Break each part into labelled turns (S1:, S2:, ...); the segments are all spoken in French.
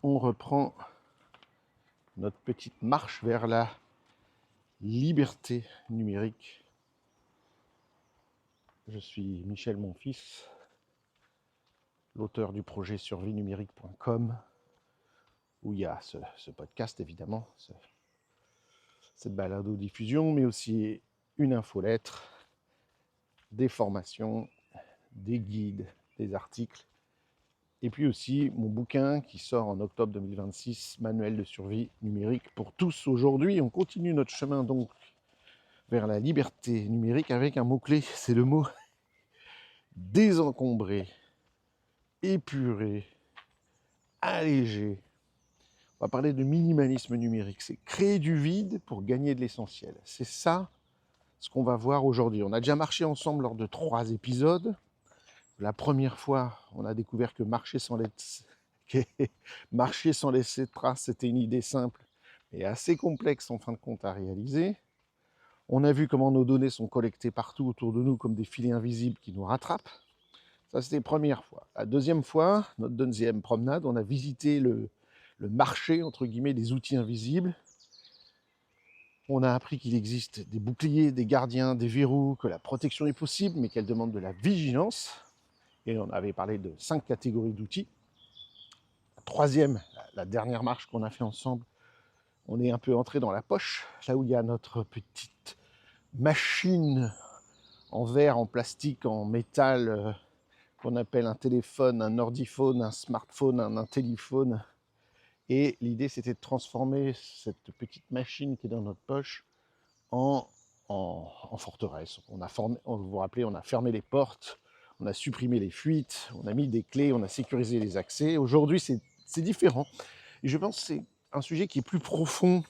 S1: on reprend notre petite marche vers la liberté numérique. Je suis Michel Monfils, l'auteur du projet survienumérique.com, où il y a ce podcast évidemment, cette balado-diffusion, mais aussi une infolettre, des formations, des guides, des articles, et puis aussi mon bouquin qui sort en octobre 2026, Manuel de survie numérique pour tous. Aujourd'hui, on continue notre chemin donc vers la liberté numérique avec un mot-clé, c'est le mot désencombrer, épurer, alléger. On va parler de minimalisme numérique, c'est créer du vide pour gagner de l'essentiel. C'est ça ce qu'on va voir aujourd'hui. On a déjà marché ensemble lors de 3 épisodes. La première fois, on a découvert que marcher sans laisser de traces, c'était une idée simple et assez complexe en fin de compte à réaliser. On a vu comment nos données sont collectées partout autour de nous comme des filets invisibles qui nous rattrapent. Ça, c'était la première fois. La deuxième fois, notre deuxième promenade, on a visité le marché, entre guillemets, des outils invisibles. On a appris qu'il existe des boucliers, des gardiens, des verrous, que la protection est possible, mais qu'elle demande de la vigilance. Et on avait parlé de 5 catégories d'outils. La troisième, la dernière marche qu'on a fait ensemble, on est un peu entré dans la poche, là où il y a notre petite machine en verre, en plastique, en métal, qu'on appelle un téléphone, un ordiphone, un smartphone, un téléphone. Et l'idée, c'était de transformer cette petite machine qui est dans notre poche en forteresse. Vous vous rappelez, on a fermé les portes, on a supprimé les fuites, on a mis des clés, on a sécurisé les accès. Aujourd'hui, c'est différent. Et je pense que c'est un sujet qui est plus profond,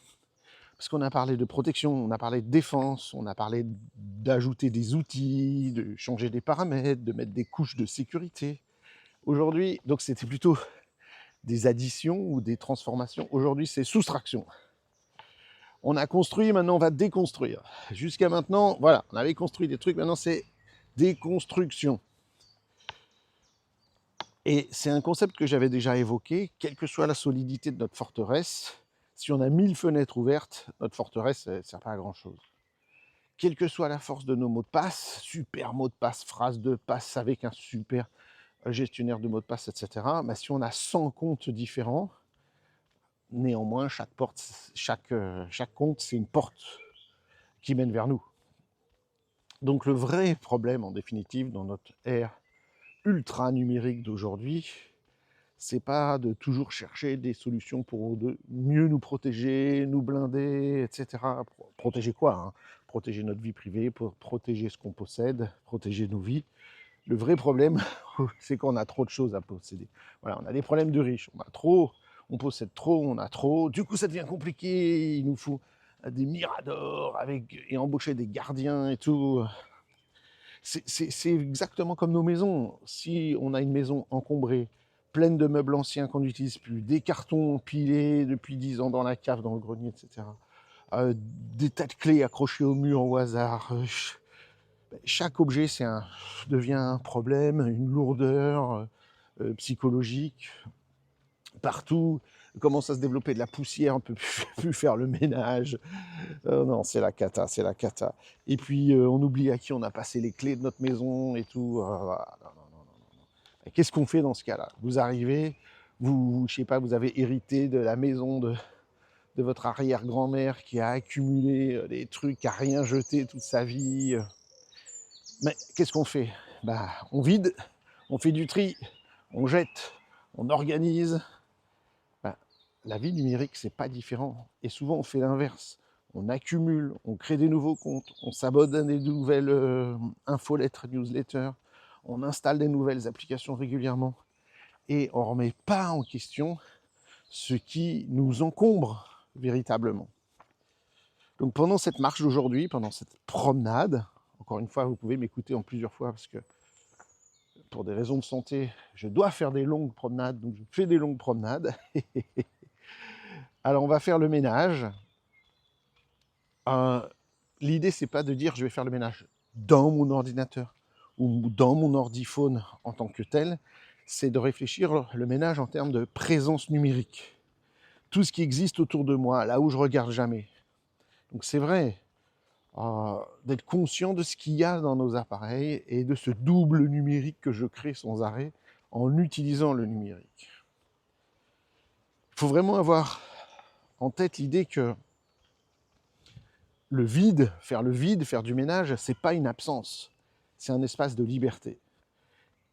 S1: parce qu'on a parlé de protection, on a parlé de défense, on a parlé d'ajouter des outils, de changer des paramètres, de mettre des couches de sécurité. Aujourd'hui, donc c'était plutôt des additions ou des transformations. Aujourd'hui, c'est soustraction. On a construit, maintenant on va déconstruire. Jusqu'à maintenant, voilà, on avait construit des trucs, maintenant c'est déconstruction. Et c'est un concept que j'avais déjà évoqué, quelle que soit la solidité de notre forteresse, si on a 1000 fenêtres ouvertes, notre forteresse ne sert pas à grand chose. Quelle que soit la force de nos mots de passe, super mot de passe, phrase de passe avec un super gestionnaire de mots de passe, etc. Bah, si on a 100 comptes différents, néanmoins, chaque compte, c'est une porte qui mène vers nous. Donc le vrai problème, en définitive, dans notre ère ultra numérique d'aujourd'hui, c'est pas de toujours chercher des solutions pour mieux nous protéger, nous blinder, etc. Protéger quoi, hein? Protéger notre vie privée, protéger ce qu'on possède, protéger nos vies. Le vrai problème, c'est qu'on a trop de choses à posséder. Voilà, on a des problèmes de riches, on possède trop, on a trop. Du coup, ça devient compliqué. Il nous faut des miradors et embaucher des gardiens et tout. C'est exactement comme nos maisons. Si on a une maison encombrée, pleine de meubles anciens qu'on n'utilise plus, des cartons pilés depuis 10 ans dans la cave, dans le grenier, etc., des tas de clés accrochées au mur au hasard, chaque objet devient un problème, une lourdeur psychologique. Partout commence à se développer de la poussière, on ne peut plus faire le ménage. Non, c'est la cata, c'est la cata. Et puis, on oublie à qui on a passé les clés de notre maison et tout. Voilà. Non. Et qu'est-ce qu'on fait dans ce cas-là? Vous arrivez, je sais pas, vous avez hérité de la maison de votre arrière-grand-mère qui a accumulé des trucs, qui a rien jeté toute sa vie. Mais qu'est-ce qu'on fait? Bah, on vide, on fait du tri, on jette, on organise. Bah, la vie numérique, c'est pas différent. Et souvent, on fait l'inverse. On accumule, on crée des nouveaux comptes, on s'abonne à des nouvelles infolettres, newsletters, on installe des nouvelles applications régulièrement et on ne remet pas en question ce qui nous encombre véritablement. Donc pendant cette marche d'aujourd'hui, pendant cette promenade, encore une fois, vous pouvez m'écouter en plusieurs fois parce que pour des raisons de santé, je dois faire des longues promenades, donc je fais des longues promenades. Alors on va faire le ménage. L'idée, c'est pas de dire je vais faire le ménage dans mon ordinateur ou dans mon ordiphone en tant que tel, c'est de réfléchir le ménage en termes de présence numérique. Tout ce qui existe autour de moi, là où je regarde jamais. Donc c'est vrai, d'être conscient de ce qu'il y a dans nos appareils et de ce double numérique que je crée sans arrêt en utilisant le numérique. Il faut vraiment avoir en tête l'idée que le vide, faire du ménage, c'est pas une absence, c'est un espace de liberté.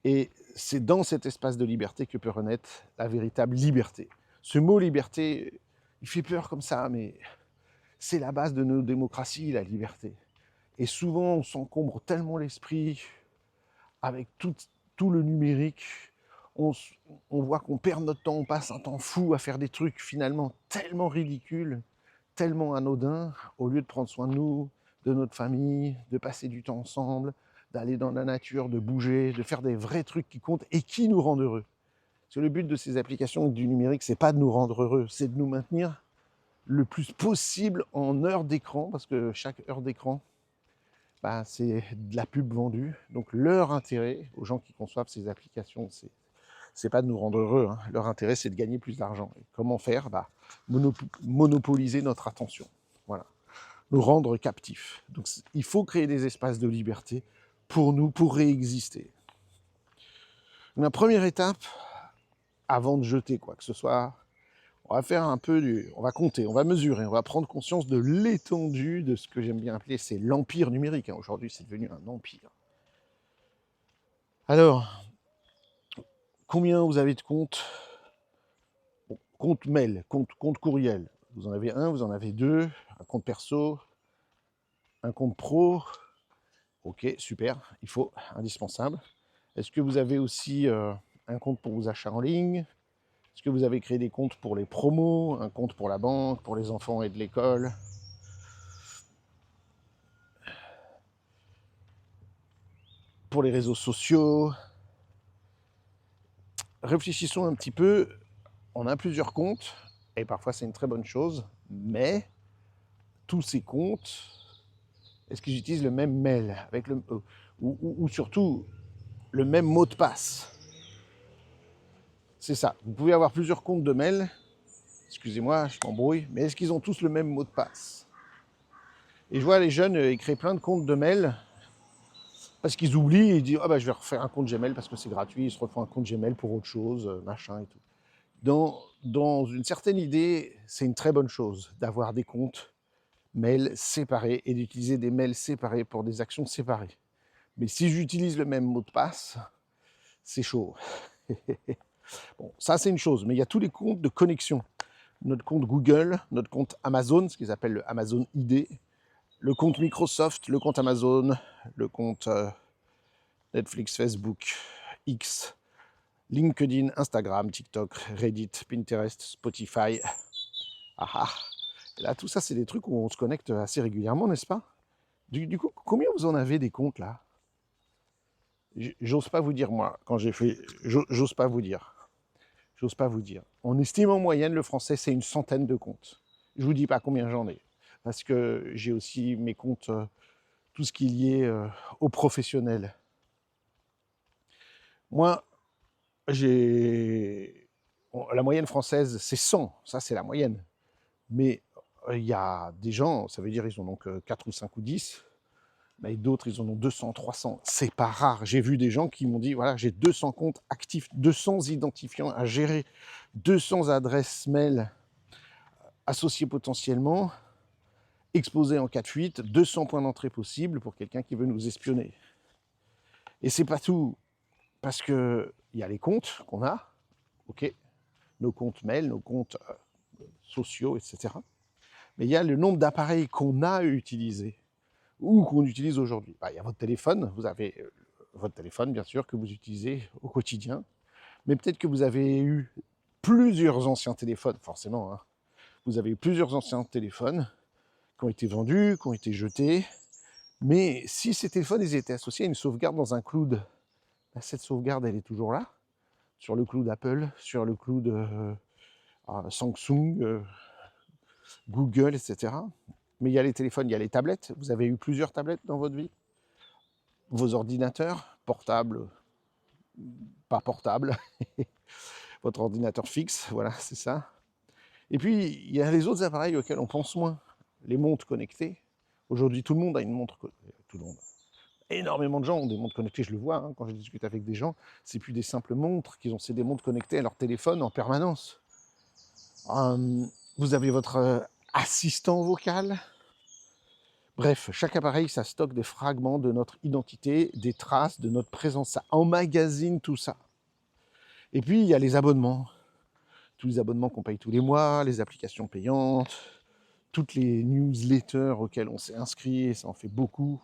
S1: Et c'est dans cet espace de liberté que peut renaître la véritable liberté. Ce mot liberté, il fait peur comme ça, mais c'est la base de nos démocraties, la liberté. Et souvent, on s'encombre tellement l'esprit avec tout le numérique. On voit qu'on perd notre temps, on passe un temps fou à faire des trucs finalement tellement ridicules, tellement anodins, au lieu de prendre soin de nous, de notre famille, de passer du temps ensemble, d'aller dans la nature, de bouger, de faire des vrais trucs qui comptent et qui nous rendent heureux. Parce que le but de ces applications du numérique, c'est pas de nous rendre heureux, c'est de nous maintenir le plus possible en heures d'écran, parce que chaque heure d'écran, bah, c'est de la pub vendue. Donc leur intérêt aux gens qui conçoivent ces applications, c'est pas de nous rendre heureux. Hein. Leur intérêt, c'est de gagner plus d'argent. Et comment faire? Monopoliser notre attention. Voilà. Nous rendre captifs. Donc il faut créer des espaces de liberté pour nous, pour réexister. La première étape, avant de jeter quoi que ce soit, on va faire un peu on va compter, on va mesurer, on va prendre conscience de l'étendue de ce que j'aime bien appeler, c'est l'empire numérique. Aujourd'hui, c'est devenu un empire. Alors, combien vous avez de comptes? Bon, compte mail, compte courriel. Vous en avez un, vous en avez deux, un compte perso, un compte pro. Ok, super, il faut, indispensable. Est-ce que vous avez aussi un compte pour vos achats en ligne? Est-ce que vous avez créé des comptes pour les promos, un compte pour la banque, pour les enfants et de l'école? Pour les réseaux sociaux? Réfléchissons un petit peu. On a plusieurs comptes, et parfois c'est une très bonne chose, mais tous ces comptes, est-ce qu'ils utilisent le même mail avec ou surtout le même mot de passe? C'est ça. Vous pouvez avoir plusieurs comptes de mail, excusez-moi, je m'embrouille, mais est-ce qu'ils ont tous le même mot de passe? Et je vois les jeunes, ils créent plein de comptes de mail parce qu'ils oublient et ils disent « Ah bah je vais refaire un compte Gmail parce que c'est gratuit », ils se refont un compte Gmail pour autre chose, machin et tout. Dans une certaine idée, c'est une très bonne chose d'avoir des comptes mails séparés et d'utiliser des mails séparés pour des actions séparées. Mais si j'utilise le même mot de passe, c'est chaud. Bon, ça c'est une chose, mais il y a tous les comptes de connexion. Notre compte Google, notre compte Amazon, ce qu'ils appellent le Amazon ID, le compte Microsoft, le compte Amazon, le compte Netflix, Facebook, X, LinkedIn, Instagram, TikTok, Reddit, Pinterest, Spotify. Ah ah. Et là, tout ça, c'est des trucs où on se connecte assez régulièrement, n'est-ce pas? Du coup, combien vous en avez des comptes là? J'ose pas vous dire, moi, quand j'ai fait. J'ose pas vous dire. J'ose pas vous dire. On estime en moyenne, le français, c'est une centaine de comptes. Je vous dis pas combien j'en ai. Parce que j'ai aussi mes comptes, tout ce qui est lié aux professionnels. Moi, j'ai. La moyenne française, c'est 100. Ça, c'est la moyenne. Mais il y a des gens, ça veut dire ils en ont que 4 ou 5 ou 10. Mais d'autres, ils en ont 200, 300. C'est pas rare. J'ai vu des gens qui m'ont dit, voilà, j'ai 200 comptes actifs, 200 identifiants à gérer, 200 adresses mail associées potentiellement, exposées en cas de fuite, 200 points d'entrée possibles pour quelqu'un qui veut nous espionner. Et c'est pas tout, parce que il y a les comptes qu'on a, ok, nos comptes mail, nos comptes sociaux, etc. Mais il y a le nombre d'appareils qu'on a utilisés ou qu'on utilise aujourd'hui. Il y a votre téléphone, vous avez votre téléphone bien sûr que vous utilisez au quotidien, mais peut-être que vous avez eu plusieurs anciens téléphones, forcément, hein. Vous avez eu plusieurs anciens téléphones qui ont été vendus, qui ont été jetés, mais si ces téléphones ils étaient associés à une sauvegarde dans un cloud, cette sauvegarde elle est toujours là, sur le cloud Apple, sur le cloud Samsung, Google, etc. Mais il y a les téléphones, il y a les tablettes. Vous avez eu plusieurs tablettes dans votre vie? Vos ordinateurs, portables, pas portable, votre ordinateur fixe, voilà, c'est ça. Et puis, il y a les autres appareils auxquels on pense moins, les montres connectées. Aujourd'hui, tout le monde a une montre connectée. Tout le monde. Énormément de gens ont des montres connectées, je le vois, hein, quand je discute avec des gens, c'est plus des simples montres qu'ils ont, c'est des montres connectées à leur téléphone en permanence. Vous avez votre assistant vocal. Bref, chaque appareil, ça stocke des fragments de notre identité, des traces de notre présence, ça emmagasine tout ça. Et puis, il y a les abonnements. Tous les abonnements qu'on paye tous les mois, les applications payantes, toutes les newsletters auxquelles on s'est inscrit, et ça en fait beaucoup.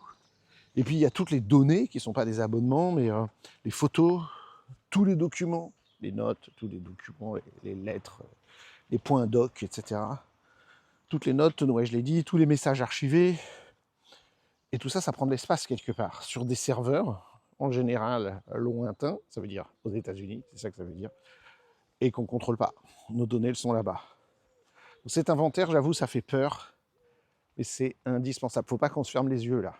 S1: Et puis, il y a toutes les données qui ne sont pas des abonnements, mais les photos, tous les documents, les notes, tous les documents, les lettres, les points doc, etc. Toutes les notes, je l'ai dit, tous les messages archivés. Et tout ça, ça prend de l'espace quelque part, sur des serveurs, en général lointains, ça veut dire aux États-Unis, c'est ça que ça veut dire, et qu'on ne contrôle pas. Nos données, elles sont là-bas. Cet inventaire, j'avoue, ça fait peur, mais c'est indispensable. Il ne faut pas qu'on se ferme les yeux, là.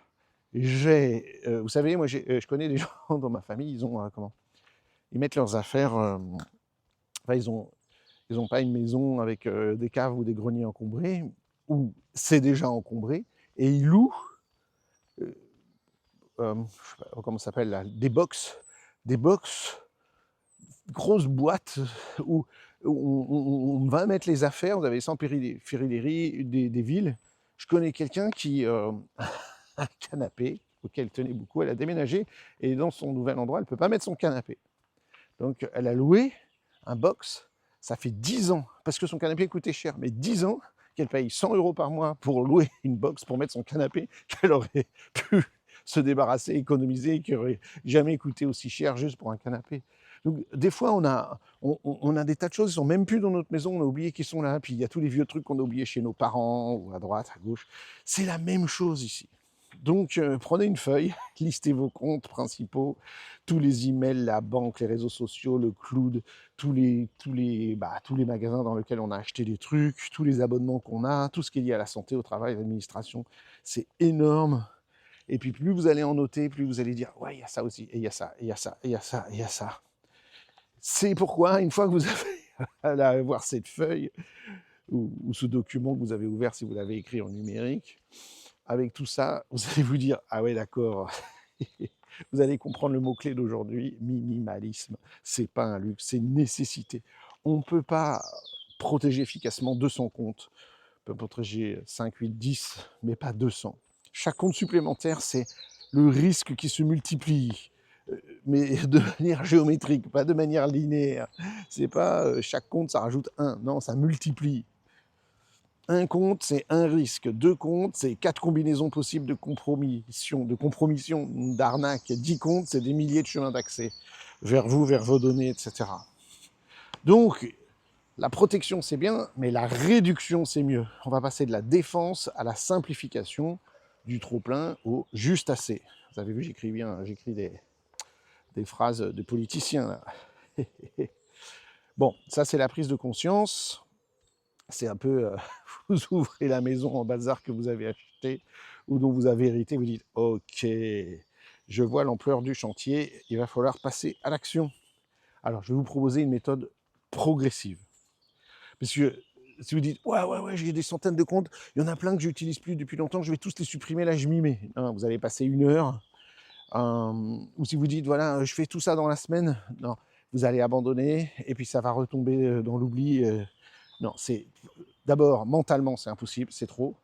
S1: Vous savez, moi, je connais des gens dans ma famille, ils mettent leurs affaires... enfin, ils ont pas une maison avec des caves ou des greniers encombrés, ou c'est déjà encombré, et ils louent, je sais pas comment ça s'appelle là, des box, grosses boîtes où on va mettre les affaires, vous avez 100 périléries des villes. Je connais quelqu'un qui a un canapé auquel elle tenait beaucoup, elle a déménagé, et dans son nouvel endroit, elle ne peut pas mettre son canapé. Donc elle a loué un box, ça fait 10 ans, parce que son canapé coûtait cher, mais 10 ans qu'elle paye 100 € par mois pour louer une box, pour mettre son canapé, qu'elle aurait pu se débarrasser, économiser, qui aurait jamais coûté aussi cher juste pour un canapé. Donc des fois, on a des tas de choses qui sont même plus dans notre maison, on a oublié qu'ils sont là, puis il y a tous les vieux trucs qu'on a oubliés chez nos parents, ou à droite, à gauche. C'est la même chose ici. Donc, prenez une feuille, listez vos comptes principaux, tous les emails, la banque, les réseaux sociaux, le cloud, tous les magasins dans lesquels on a acheté des trucs, tous les abonnements qu'on a, tout ce qui est lié à la santé, au travail, à l'administration. C'est énorme. Et puis, plus vous allez en noter, plus vous allez dire, ouais, il y a ça aussi, et il y a ça, et il y a ça, et il y a ça, et il y a ça. C'est pourquoi, une fois que vous avez à voir cette feuille, ou ce document que vous avez ouvert si vous l'avez écrit en numérique, avec tout ça, vous allez vous dire, ah ouais, d'accord, vous allez comprendre le mot-clé d'aujourd'hui, minimalisme. C'est pas un luxe, c'est une nécessité. On ne peut pas protéger efficacement 200 comptes. On peut protéger 5, 8, 10, mais pas 200. Chaque compte supplémentaire, c'est le risque qui se multiplie, mais de manière géométrique, pas de manière linéaire. C'est pas chaque compte, ça rajoute 1. Non, ça multiplie. Un compte, c'est un risque. 2 comptes, c'est 4 combinaisons possibles de compromission, d'arnaque. 10 comptes, c'est des milliers de chemins d'accès vers vous, vers vos données, etc. Donc, la protection, c'est bien, mais la réduction, c'est mieux. On va passer de la défense à la simplification, du trop-plein au juste assez. Vous avez vu, j'écris des phrases de politiciens, là. Bon, ça, c'est la prise de conscience. C'est un peu, vous ouvrez la maison en bazar que vous avez acheté ou dont vous avez hérité, vous dites, ok, je vois l'ampleur du chantier, il va falloir passer à l'action. Alors, je vais vous proposer une méthode progressive. Parce que si vous dites, ouais, j'ai des centaines de comptes, il y en a plein que je n'utilise plus depuis longtemps, je vais tous les supprimer, là, je m'y mets. Non, vous allez passer 1 heure. Ou si vous dites, voilà, je fais tout ça dans la semaine, non, vous allez abandonner, et puis ça va retomber dans l'oubli. Non, c'est d'abord, mentalement, c'est impossible, c'est trop.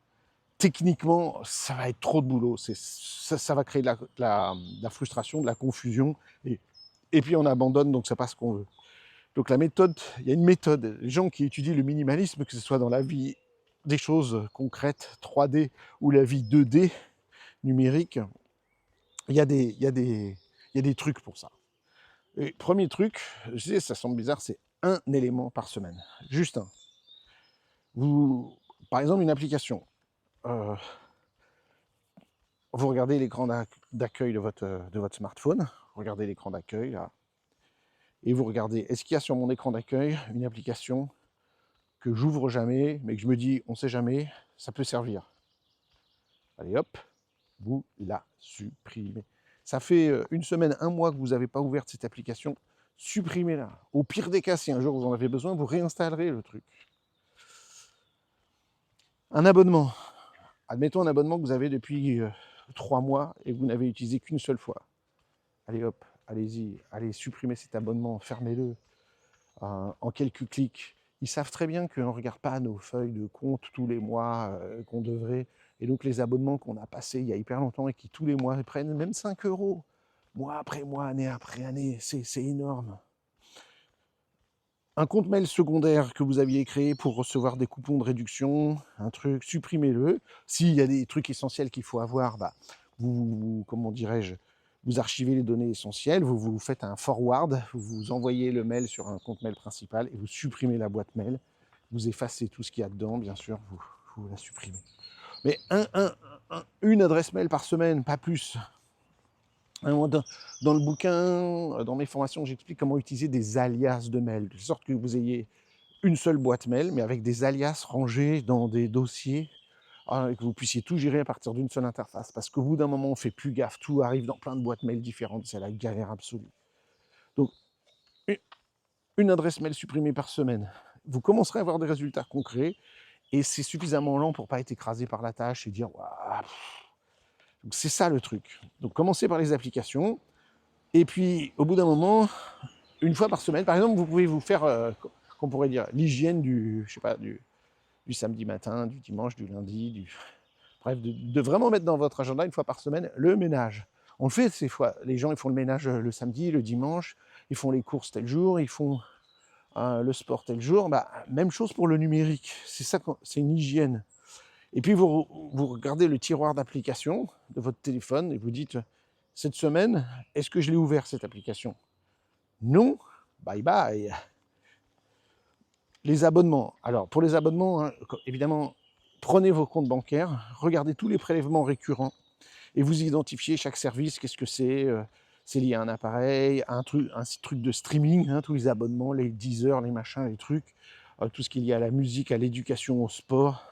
S1: Techniquement, ça va être trop de boulot. Ça va créer de la frustration, de la confusion. Et puis on abandonne, donc c'est pas ce qu'on veut. Donc la méthode, il y a une méthode. Les gens qui étudient le minimalisme, que ce soit dans la vie des choses concrètes, 3D, ou la vie 2D, numérique, il y a des trucs pour ça. Et premier truc, je sais, ça semble bizarre, c'est un élément par semaine. Juste un. Par exemple, une application. Vous regardez l'écran d'accueil de votre smartphone, regardez l'écran d'accueil là, et vous regardez, est-ce qu'il y a sur mon écran d'accueil une application que j'ouvre jamais, mais que je me dis, on ne sait jamais, ça peut servir. Allez hop, vous la supprimez. Ça fait 1 semaine, 1 mois que vous n'avez pas ouvert cette application, supprimez-la. Au pire des cas, si un jour vous en avez besoin, vous réinstallerez le truc. Un abonnement. Admettons un abonnement que vous avez depuis 3 mois et que vous n'avez utilisé qu'une seule fois. Allez hop, allez-y, allez supprimer cet abonnement, fermez-le en quelques clics. Ils savent très bien qu'on ne regarde pas nos feuilles de compte tous les mois qu'on devrait. Et donc les abonnements qu'on a passés il y a hyper longtemps et qui tous les mois prennent même 5 euros, mois après mois, année après année, c'est énorme. Un compte mail secondaire que vous aviez créé pour recevoir des coupons de réduction, un truc, supprimez-le. S'il y a des trucs essentiels qu'il faut avoir, bah, vous, comment dirais-je, vous archivez les données essentielles, vous faites un forward, vous envoyez le mail sur un compte mail principal et vous supprimez la boîte mail. Vous effacez tout ce qu'il y a dedans, bien sûr, vous la supprimez. Mais une adresse mail par semaine, pas plus. Dans le bouquin, dans mes formations, j'explique comment utiliser des alias de mail, de sorte que vous ayez une seule boîte mail, mais avec des alias rangés dans des dossiers, et que vous puissiez tout gérer à partir d'une seule interface. Parce qu'au bout d'un moment, on ne fait plus gaffe, tout arrive dans plein de boîtes mail différentes, c'est la galère absolue. Donc, une adresse mail supprimée par semaine, vous commencerez à avoir des résultats concrets, et c'est suffisamment lent pour ne pas être écrasé par la tâche et dire waouh. Donc c'est ça le truc. Donc commencez par les applications, et puis au bout d'un moment, une fois par semaine, par exemple, vous pouvez vous faire, qu'on pourrait dire, l'hygiène je sais pas, du samedi matin, du dimanche, du lundi, bref, de vraiment mettre dans votre agenda une fois par semaine le ménage. On le fait ces fois. Les gens ils font le ménage le samedi, le dimanche, ils font les courses tel jour, ils font le sport tel jour. Bah, même chose pour le numérique. C'est ça, c'est une hygiène. Et puis vous regardez le tiroir d'application de votre téléphone et vous dites, cette semaine, est-ce que je l'ai ouvert cette application? Non, bye bye. Les abonnements. Alors pour les abonnements, hein, évidemment, prenez vos comptes bancaires, regardez tous les prélèvements récurrents et vous identifiez chaque service, qu'est-ce que c'est lié à un appareil, à un truc de streaming, hein, tous les abonnements, les Deezer, les machins, les trucs, tout ce qui est lié à la musique, à l'éducation, au sport.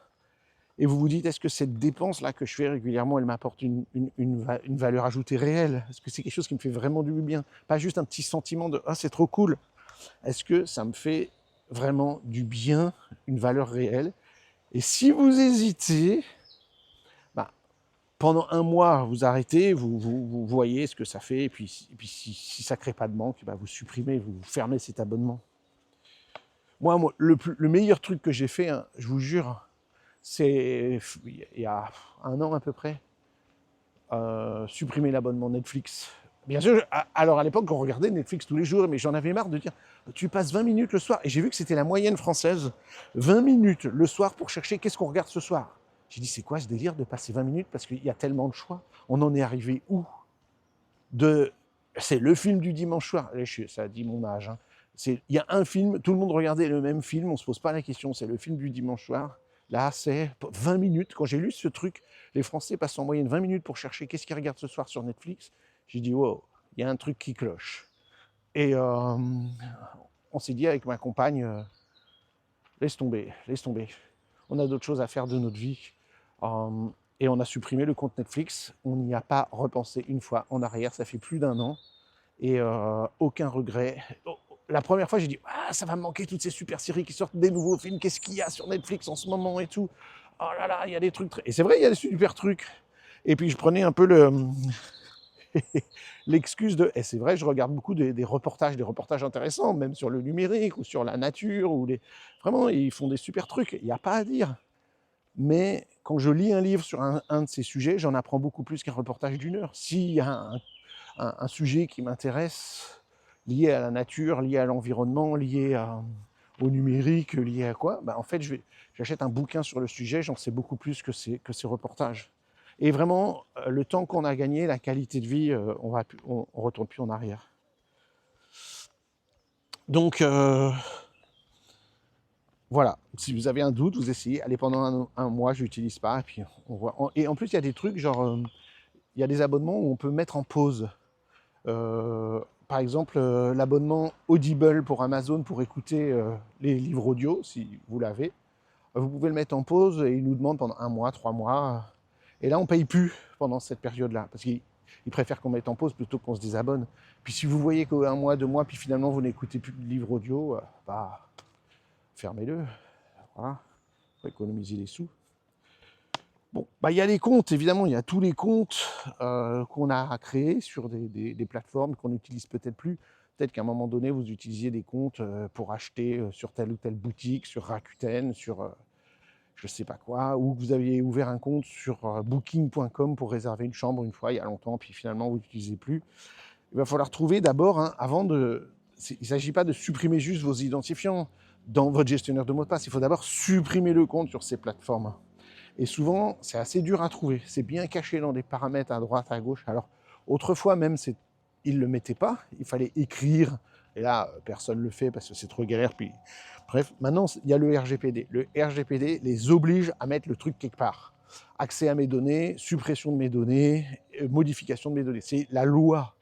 S1: Et vous vous dites, est-ce que cette dépense-là que je fais régulièrement, elle m'apporte une valeur ajoutée réelle? Est-ce que c'est quelque chose qui me fait vraiment du bien? Pas juste un petit sentiment de « ah, c'est trop cool ». Est-ce que ça me fait vraiment du bien, une valeur réelle? Et si vous hésitez, bah, pendant un mois, vous arrêtez, vous voyez ce que ça fait, et puis si ça ne crée pas de manque, bah, vous supprimez, vous fermez cet abonnement. Moi le meilleur truc que j'ai fait, hein, je vous jure, c'est il y a 1 an à peu près, supprimer l'abonnement Netflix. Bien sûr, alors à l'époque, on regardait Netflix tous les jours, mais j'en avais marre de dire tu passes 20 minutes le soir. Et j'ai vu que c'était la moyenne française, 20 minutes le soir pour chercher qu'est-ce qu'on regarde ce soir. J'ai dit c'est quoi ce délire de passer 20 minutes parce qu'il y a tellement de choix. On en est arrivé où? C'est le film du dimanche soir. Ça dit mon âge. Hein. Il y a un film, tout le monde regardait le même film, on ne se pose pas la question, c'est le film du dimanche soir. Là, c'est 20 minutes. Quand j'ai lu ce truc, les Français passent en moyenne 20 minutes pour chercher qu'est-ce qu'ils regardent ce soir sur Netflix. J'ai dit, wow, il y a un truc qui cloche. Et on s'est dit avec ma compagne, laisse tomber. On a d'autres choses à faire de notre vie. Et on a supprimé le compte Netflix. On n'y a pas repensé une fois en arrière. Ça fait plus d'1 an. Et aucun regret. La première fois, j'ai dit ah, ça va me manquer toutes ces super séries qui sortent, des nouveaux films, qu'est-ce qu'il y a sur Netflix en ce moment et tout. Oh là là, il y a des trucs. Et c'est vrai, il y a des super trucs. Et puis je prenais un peu l'excuse de. Et c'est vrai, je regarde beaucoup des reportages intéressants, même sur le numérique ou sur la nature. Vraiment, ils font des super trucs. Il n'y a pas à dire. Mais quand je lis un livre sur un de ces sujets, j'en apprends beaucoup plus qu'un reportage d'1 heure. S'il y a un sujet qui m'intéresse, lié à la nature, lié à l'environnement, lié au numérique, lié à quoi, bah en fait, j'achète un bouquin sur le sujet, j'en sais beaucoup plus que ces reportages. Et vraiment, le temps qu'on a gagné, la qualité de vie, on ne retourne plus en arrière. Donc, voilà, si vous avez un doute, vous essayez, allez pendant un mois, je n'utilise pas, et puis on voit. Et en plus, il y a des trucs, genre, il y a des abonnements où on peut mettre en pause. Par exemple, l'abonnement Audible pour Amazon pour écouter les livres audio, si vous l'avez. Vous pouvez le mettre en pause et il nous demande pendant 1 mois, 3 mois. Et là, on ne paye plus pendant cette période-là. Parce qu'il Ils préfèrent qu'on mette en pause plutôt qu'on se désabonne. Puis si vous voyez qu'un mois, 2 mois, puis finalement vous n'écoutez plus de livres audio, bah fermez-le. Voilà, pour économiser les sous. Bon, bah il y a les comptes, évidemment, il y a tous les comptes qu'on a créés sur des plateformes qu'on n'utilise peut-être plus. Peut-être qu'à un moment donné, vous utilisiez des comptes pour acheter sur telle ou telle boutique, sur Rakuten, sur je sais pas quoi, ou que vous aviez ouvert un compte sur booking.com pour réserver une chambre une fois il y a longtemps, puis finalement vous n'utilisez plus. Il va falloir trouver d'abord, hein, avant de... Il ne s'agit pas de supprimer juste vos identifiants dans votre gestionnaire de mots de passe, il faut d'abord supprimer le compte sur ces plateformes. Et souvent, c'est assez dur à trouver. C'est bien caché dans des paramètres à droite, à gauche. Alors, autrefois même, ils ne le mettaient pas. Il fallait écrire. Et là, personne ne le fait parce que c'est trop galère. Puis... Bref, maintenant, il y a le RGPD. Le RGPD les oblige à mettre le truc quelque part. Accès à mes données, suppression de mes données, modification de mes données. C'est la loi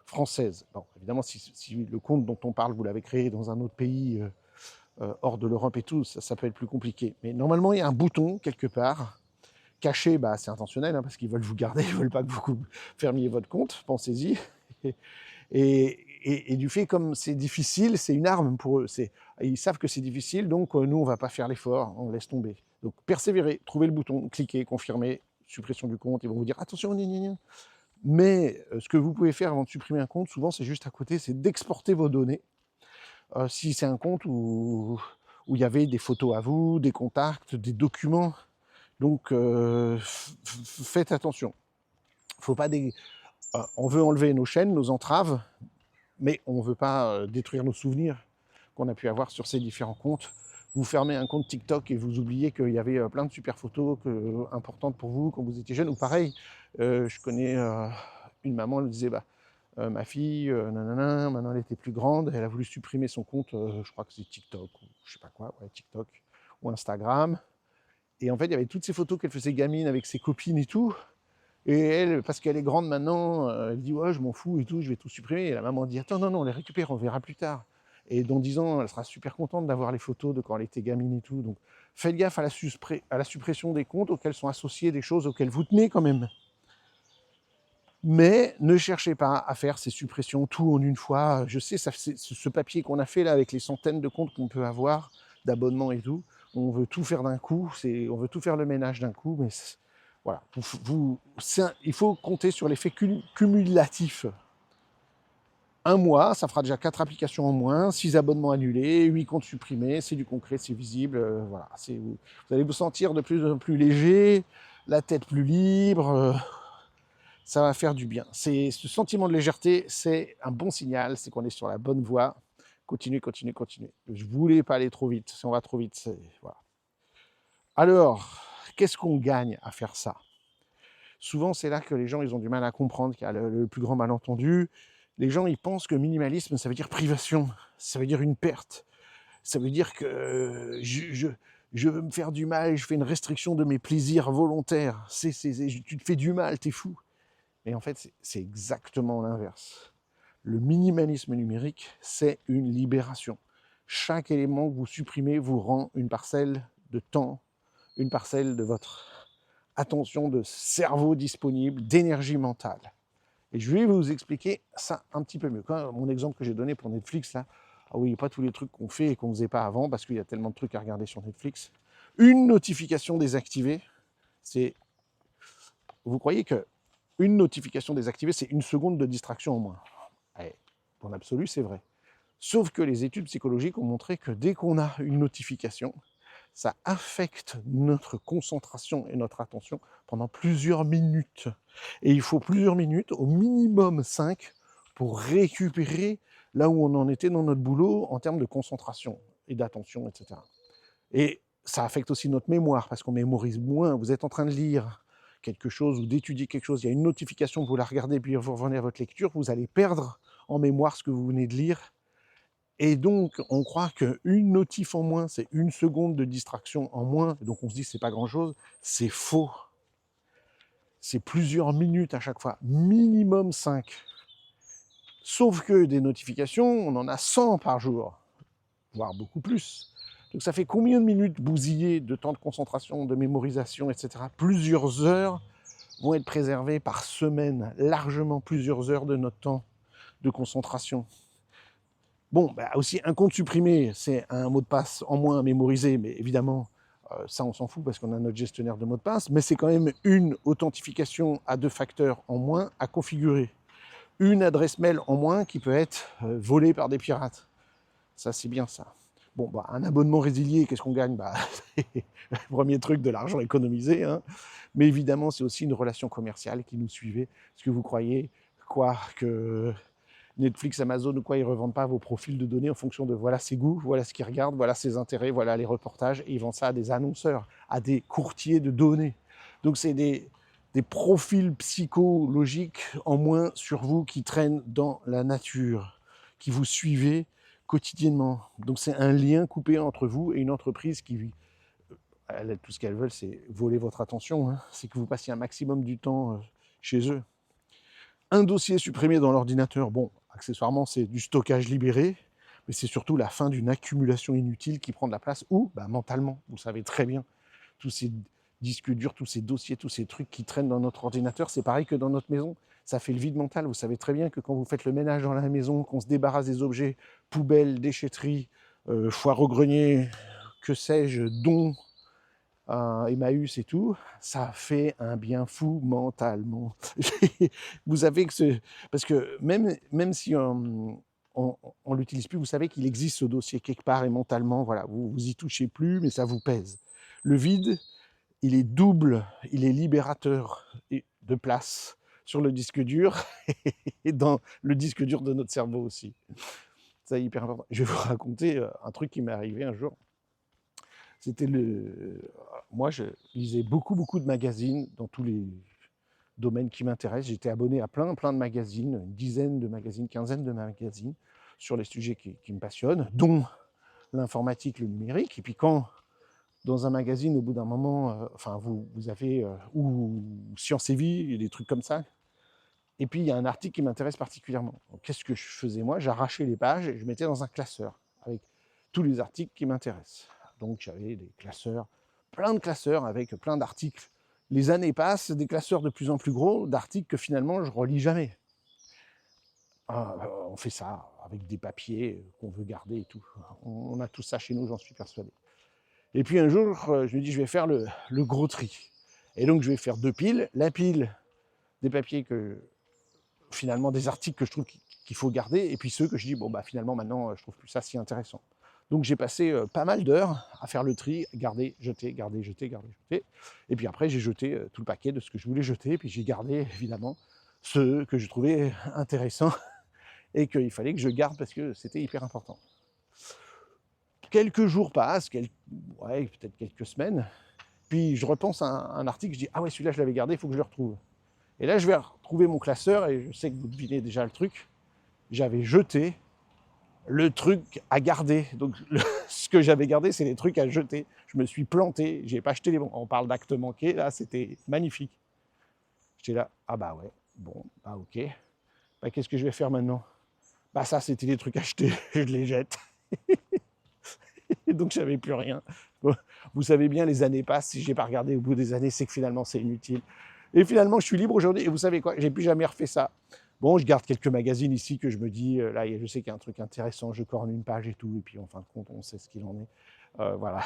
S1: française. Bon, évidemment, si le compte dont on parle, vous l'avez créé dans un autre pays... hors de l'Europe et tout, ça peut être plus compliqué. Mais normalement, il y a un bouton quelque part, caché, bah, c'est intentionnel, hein, parce qu'ils veulent vous garder, ils veulent pas que vous fermiez votre compte, pensez-y. Et du fait, comme c'est difficile, c'est une arme pour eux. Ils savent que c'est difficile, donc nous, on va pas faire l'effort, on laisse tomber. Donc persévérez, trouvez le bouton, cliquez, confirmez, suppression du compte, ils vont vous dire attention, gna, gna, gna. Mais ce que vous pouvez faire avant de supprimer un compte, souvent c'est juste à côté, c'est d'exporter vos données. Si c'est un compte où il y avait des photos à vous, des contacts, des documents. Donc, faites attention. Faut pas on veut enlever nos chaînes, nos entraves, mais on ne veut pas détruire nos souvenirs qu'on a pu avoir sur ces différents comptes. Vous fermez un compte TikTok et vous oubliez qu'il y avait plein de super photos importantes pour vous quand vous étiez jeune. Ou pareil, je connais une maman, elle disait, ma fille, nanana, maintenant elle était plus grande, elle a voulu supprimer son compte, je crois que c'est TikTok, ou je sais pas quoi, ouais, TikTok, ou Instagram. Et en fait, il y avait toutes ces photos qu'elle faisait gamine avec ses copines et tout. Et elle, parce qu'elle est grande maintenant, elle dit ouais, je m'en fous et tout, je vais tout supprimer. Et la maman dit attends, non, non, on les récupère, on verra plus tard. Et dans 10 ans, elle sera super contente d'avoir les photos de quand elle était gamine et tout. Donc faites gaffe à la suppression des comptes auxquels sont associées des choses auxquelles vous tenez quand même. Mais ne cherchez pas à faire ces suppressions tout en une fois. Je sais, ce papier qu'on a fait là avec les centaines de comptes qu'on peut avoir, d'abonnements et tout, on veut tout faire d'un coup, on veut tout faire le ménage d'un coup, mais voilà, il faut compter sur l'effet cumulatif. Un mois, ça fera déjà 4 applications en moins, 6 abonnements annulés, 8 comptes supprimés, c'est du concret, c'est visible, voilà. Vous allez vous sentir de plus en plus léger, la tête plus libre, ça va faire du bien. Ce sentiment de légèreté, c'est un bon signal, c'est qu'on est sur la bonne voie. Continuez, continuez, continuez. Je ne voulais pas aller trop vite. Si on va trop vite, voilà. Alors, qu'est-ce qu'on gagne à faire ça? Souvent, c'est là que les gens ils ont du mal à comprendre qu'il y a le plus grand malentendu. Les gens, ils pensent que minimalisme, ça veut dire privation, ça veut dire une perte. Ça veut dire que je veux me faire du mal, je fais une restriction de mes plaisirs volontaires. Tu te fais du mal, t'es fou. Et en fait, c'est exactement l'inverse. Le minimalisme numérique, c'est une libération. Chaque élément que vous supprimez vous rend une parcelle de temps, une parcelle de votre attention, de cerveau disponible, d'énergie mentale. Et je vais vous expliquer ça un petit peu mieux. Quand mon exemple que j'ai donné pour Netflix, là, ah oui, pas tous les trucs qu'on fait et qu'on ne faisait pas avant, parce qu'il y a tellement de trucs à regarder sur Netflix. Une notification désactivée, c'est... Vous croyez que une notification désactivée, c'est 1 seconde de distraction en moins? Et, en absolu, c'est vrai. Sauf que les études psychologiques ont montré que dès qu'on a une notification, ça affecte notre concentration et notre attention pendant plusieurs minutes. Et il faut plusieurs minutes, au minimum 5, pour récupérer là où on en était dans notre boulot en termes de concentration et d'attention, etc. Et ça affecte aussi notre mémoire, parce qu'on mémorise moins. Vous êtes en train de lire quelque chose ou d'étudier quelque chose, il y a une notification, vous la regardez, puis vous revenez à votre lecture, vous allez perdre en mémoire ce que vous venez de lire. Et donc, on croit qu'une notif en moins, c'est 1 seconde de distraction en moins, donc on se dit que c'est pas grand-chose. C'est faux. C'est plusieurs minutes à chaque fois, minimum 5. Sauf que des notifications, on en a 100 par jour, voire beaucoup plus. Donc ça fait combien de minutes bousillées de temps de concentration, de mémorisation, etc. Plusieurs heures vont être préservés par semaine, largement plusieurs heures de notre temps de concentration. Bon, bah aussi un compte supprimé, c'est un mot de passe en moins à mémoriser, mais évidemment, ça on s'en fout parce qu'on a notre gestionnaire de mots de passe, mais c'est quand même une authentification à 2 facteurs en moins à configurer. Une adresse mail en moins qui peut être volée par des pirates. Ça, c'est bien ça. Bon, bah, un abonnement résilié, qu'est-ce qu'on gagne? Bah, premier truc, de l'argent économisé. Hein. Mais évidemment, c'est aussi une relation commerciale qui nous suivait. Est-ce que vous croyez quoi que Netflix, Amazon ou quoi, ils ne revendent pas vos profils de données en fonction de voilà ses goûts, voilà ce qu'ils regardent, voilà ses intérêts, voilà les reportages, et ils vendent ça à des annonceurs, à des courtiers de données. Donc c'est des profils psychologiques en moins sur vous qui traînent dans la nature, qui vous suivez quotidiennement. Donc c'est un lien coupé entre vous et une entreprise qui, tout ce qu'elles veulent, c'est voler votre attention. Hein. C'est que vous passiez un maximum du temps chez eux. Un dossier supprimé dans l'ordinateur, bon, accessoirement, c'est du stockage libéré, mais c'est surtout la fin d'une accumulation inutile qui prend de la place, ou bah, mentalement, vous le savez très bien, tous ces disques durs, tous ces dossiers, tous ces trucs qui traînent dans notre ordinateur, c'est pareil que dans notre maison, ça fait le vide mental. Vous savez très bien que quand vous faites le ménage dans la maison, qu'on se débarrasse des objets, poubelles, déchetteries, foire au grenier, que sais-je, dons, Emmaüs et tout, ça fait un bien fou mentalement. Vous savez que parce que même si on l'utilise plus, vous savez qu'il existe ce dossier quelque part et mentalement, voilà, vous y touchez plus, mais ça vous pèse. Le vide, il est double, il est libérateur de place sur le disque dur et dans le disque dur de notre cerveau aussi. C'est hyper important. Je vais vous raconter un truc qui m'est arrivé un jour. C'était moi, je lisais beaucoup de magazines dans tous les domaines qui m'intéressent. J'étais abonné à plein de magazines, une dizaine de magazines, quinzaine de magazines sur les sujets qui me passionnent, dont l'informatique, le numérique. Et puis quand, dans un magazine, au bout d'un moment, vous avez, ou Science et Vie, et des trucs comme ça, et puis il y a un article qui m'intéresse particulièrement. Qu'est-ce que je faisais moi? J'arrachais les pages et je mettais dans un classeur avec tous les articles qui m'intéressent. Donc j'avais des classeurs, plein de classeurs avec plein d'articles. Les années passent, des classeurs de plus en plus gros, d'articles que finalement je ne relis jamais. On fait ça avec des papiers qu'on veut garder et tout. On a tout ça chez nous, j'en suis persuadé. Et puis un jour, je me dis, je vais faire le gros tri. Et donc je vais faire 2 piles. La pile des papiers finalement des articles que je trouve qu'il faut garder, et puis ceux que je dis, bon bah finalement maintenant je trouve plus ça si intéressant. Donc j'ai passé pas mal d'heures à faire le tri, garder, jeter, garder, jeter, garder, jeter. Et puis après j'ai jeté tout le paquet de ce que je voulais jeter, et puis j'ai gardé évidemment ceux que je trouvais intéressants et qu'il fallait que je garde parce que c'était hyper important. Quelques jours passent, peut-être quelques semaines, puis je repense à un article, je dis ah ouais celui-là je l'avais gardé, il faut que je le retrouve. Et là je vais retrouver mon classeur et je sais que vous devinez déjà le truc, j'avais jeté le truc à garder. Donc ce que j'avais gardé, c'est les trucs à jeter. Je me suis planté, j'ai pas acheté les bons. On parle d'actes manqués, là, c'était magnifique. J'étais là, ah bah ouais, bon, bah ok. Bah qu'est-ce que je vais faire maintenant? Bah ça, c'était les trucs achetés, je les jette. Et donc j'avais plus rien. Vous savez bien, les années passent, si j'ai pas regardé au bout des années, c'est que finalement c'est inutile. Et finalement, je suis libre aujourd'hui, et vous savez quoi, j'ai plus jamais refait ça. Bon, je garde quelques magazines ici que je me dis, là, je sais qu'il y a un truc intéressant, je corne une page et tout, et puis en fin de compte, on sait ce qu'il en est. Voilà.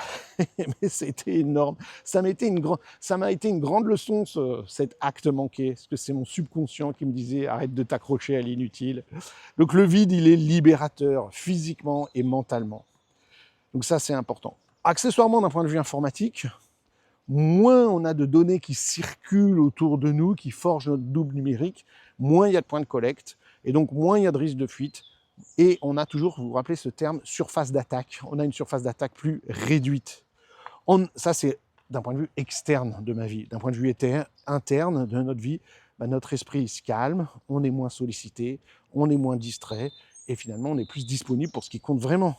S1: Mais c'était énorme. Ça m'a été une grande leçon, cet acte manqué, parce que c'est mon subconscient qui me disait, arrête de t'accrocher à l'inutile. Donc le vide, il est libérateur, physiquement et mentalement. Donc ça, c'est important. Accessoirement, d'un point de vue informatique, moins on a de données qui circulent autour de nous, qui forgent notre double numérique, moins il y a de points de collecte, et donc moins il y a de risque de fuite. Et on a toujours, vous vous rappelez ce terme, surface d'attaque. On a une surface d'attaque plus réduite. Ça, c'est d'un point de vue externe de ma vie. D'un point de vue interne de notre vie, notre esprit se calme, on est moins sollicité, on est moins distrait, et finalement, on est plus disponible pour ce qui compte vraiment.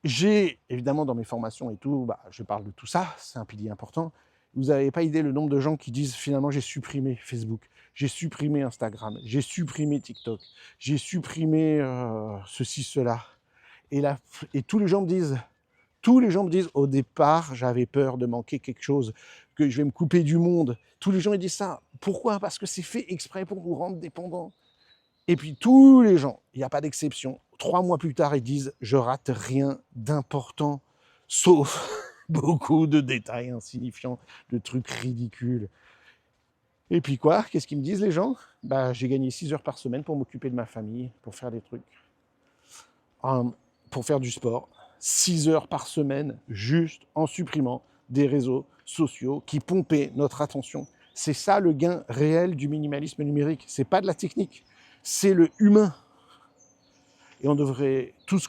S1: J'ai, évidemment, dans mes formations et tout, je parle de tout ça, c'est un pilier important. Vous n'avez pas idée le nombre de gens qui disent, finalement, j'ai supprimé Facebook, j'ai supprimé Instagram, j'ai supprimé TikTok, j'ai supprimé ceci, cela. Et tous les gens me disent, Tous les gens me disent, au départ, j'avais peur de manquer quelque chose, que je vais me couper du monde. Tous les gens ils disent ça. Pourquoi? Parce que c'est fait exprès pour nous rendre dépendants. Et puis tous les gens, il n'y a pas d'exception, 3 mois plus tard, ils disent, je rate rien d'important, sauf beaucoup de détails insignifiants, de trucs ridicules. Et puis quoi? Qu'est-ce qu'ils me disent les gens? Bah, j'ai gagné 6 heures par semaine pour m'occuper de ma famille, pour faire des trucs, pour faire du sport. 6 heures par semaine, juste en supprimant des réseaux sociaux qui pompaient notre attention. C'est ça le gain réel du minimalisme numérique. C'est pas de la technique, c'est le humain. Et on devrait tous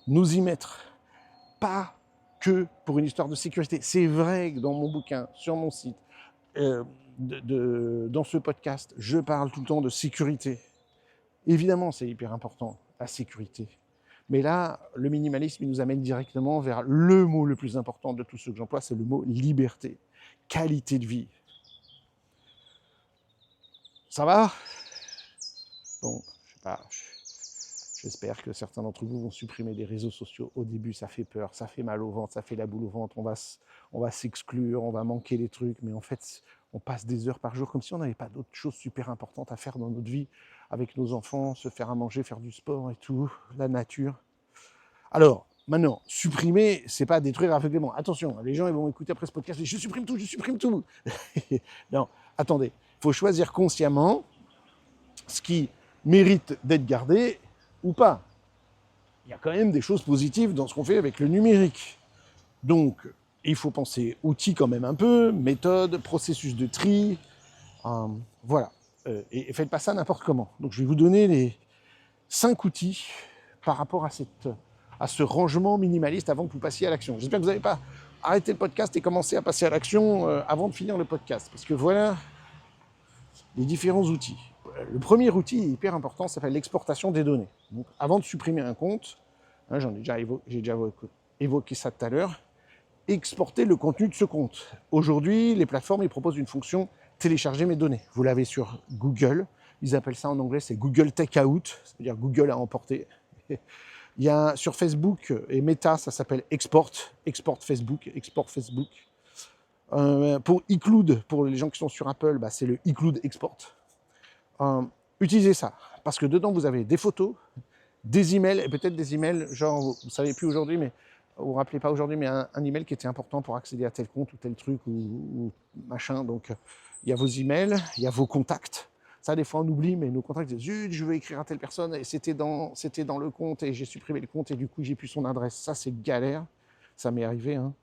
S1: nous y mettre. Pas que pour une histoire de sécurité. C'est vrai que dans mon bouquin, sur mon site, dans ce podcast, je parle tout le temps de sécurité. Évidemment, c'est hyper important, la sécurité. Mais là, le minimalisme, il nous amène directement vers le mot le plus important de tous ceux que j'emploie, c'est le mot liberté, qualité de vie. Ça va? Bon, je sais pas. J'espère que certains d'entre vous vont supprimer des réseaux sociaux. Au début, ça fait peur, ça fait mal au ventre, ça fait la boule au ventre. On va s'exclure, on va manquer les trucs. Mais en fait, on passe des heures par jour comme si on n'avait pas d'autres choses super importantes à faire dans notre vie, avec nos enfants, se faire à manger, faire du sport et tout, la nature. Alors, maintenant, supprimer, c'est pas détruire aveuglément. Attention, les gens ils vont écouter après ce podcast et je supprime tout, je supprime tout. Non, attendez, il faut choisir consciemment ce qui mérite d'être gardé ou pas. Il y a quand même des choses positives dans ce qu'on fait avec le numérique. Donc, il faut penser outils quand même un peu, méthode, processus de tri, voilà. Et faites pas ça n'importe comment. Donc, je vais vous donner les 5 outils par rapport à ce rangement minimaliste avant que vous passiez à l'action. J'espère que vous n'avez pas arrêté le podcast et commencé à passer à l'action avant de finir le podcast. Parce que voilà les différents outils. Le premier outil hyper important s'appelle l'exportation des données. Donc, avant de supprimer un compte, hein, j'ai déjà évoqué ça tout à l'heure, exporter le contenu de ce compte. Aujourd'hui, les plateformes ils proposent une fonction télécharger mes données. Vous l'avez sur Google, ils appellent ça en anglais, c'est Google Takeout, c'est-à-dire Google à emporter. Il y a sur Facebook et Meta, ça s'appelle Export Facebook. Pour iCloud, pour les gens qui sont sur Apple, bah, c'est le iCloud Export. Utilisez ça, parce que dedans vous avez des photos, des emails, et peut-être des emails, genre, vous ne savez plus aujourd'hui, mais vous ne vous rappelez pas aujourd'hui, mais un email qui était important pour accéder à tel compte ou tel truc ou machin. Donc, il y a vos emails, il y a vos contacts. Ça, des fois, on oublie, mais nos contacts disent « Zut, je veux écrire à telle personne, et c'était dans le compte, et j'ai supprimé le compte, et du coup, j'ai plus son adresse. » Ça, c'est galère. Ça m'est arrivé. Hein.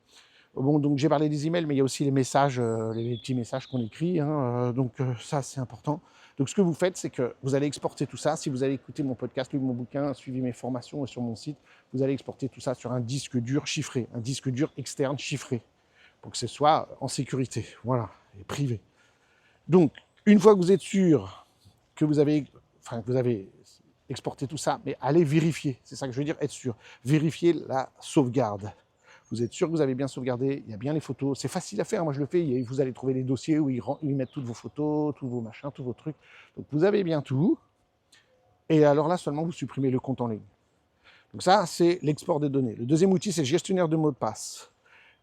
S1: Bon, donc, j'ai parlé des emails, mais il y a aussi les messages, les petits messages qu'on écrit. Hein, donc, ça, c'est important. Donc, ce que vous faites, c'est que vous allez exporter tout ça. Si vous allez écouter mon podcast, lire mon bouquin, suivre mes formations sur mon site, vous allez exporter tout ça sur un disque dur chiffré, un disque dur externe chiffré, pour que ce soit en sécurité, voilà, et privé. Donc, une fois que vous êtes sûr que vous avez exporté tout ça, mais allez vérifier, c'est ça que je veux dire, être sûr. Vérifier la sauvegarde. Vous êtes sûr que vous avez bien sauvegardé, il y a bien les photos, c'est facile à faire, moi je le fais, vous allez trouver les dossiers où ils mettent toutes vos photos, tous vos machins, tous vos trucs. Donc vous avez bien tout, et alors là seulement vous supprimez le compte en ligne. Donc ça, c'est l'export des données. Le deuxième outil, c'est le gestionnaire de mots de passe.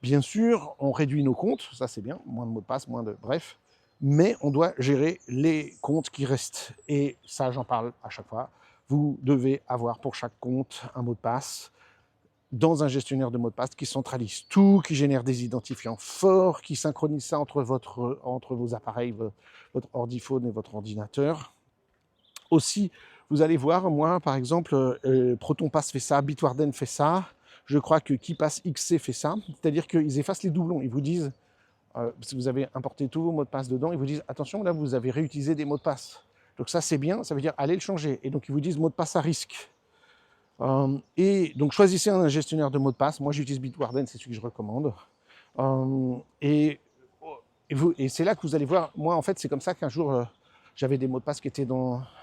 S1: Bien sûr, on réduit nos comptes, ça c'est bien, moins de mots de passe, bref, mais on doit gérer les comptes qui restent. Et ça, j'en parle à chaque fois. Vous devez avoir pour chaque compte un mot de passe dans un gestionnaire de mots de passe qui centralise tout, qui génère des identifiants forts, qui synchronise ça entre vos appareils, votre ordiphone et votre ordinateur. Aussi, vous allez voir, moi, par exemple, ProtonPass fait ça, Bitwarden fait ça, je crois que KeePassXC fait ça, c'est-à-dire qu'ils effacent les doublons. Ils vous disent, si vous avez importé tous vos mots de passe dedans, ils vous disent, attention, là, vous avez réutilisé des mots de passe. Donc ça, c'est bien, ça veut dire, allez le changer. Et donc, ils vous disent, mot de passe à risque. Et donc, choisissez un gestionnaire de mots de passe. Moi, j'utilise Bitwarden, c'est celui que je recommande. Et c'est là que vous allez voir, moi, en fait, c'est comme ça qu'un jour, j'avais des mots de passe qui étaient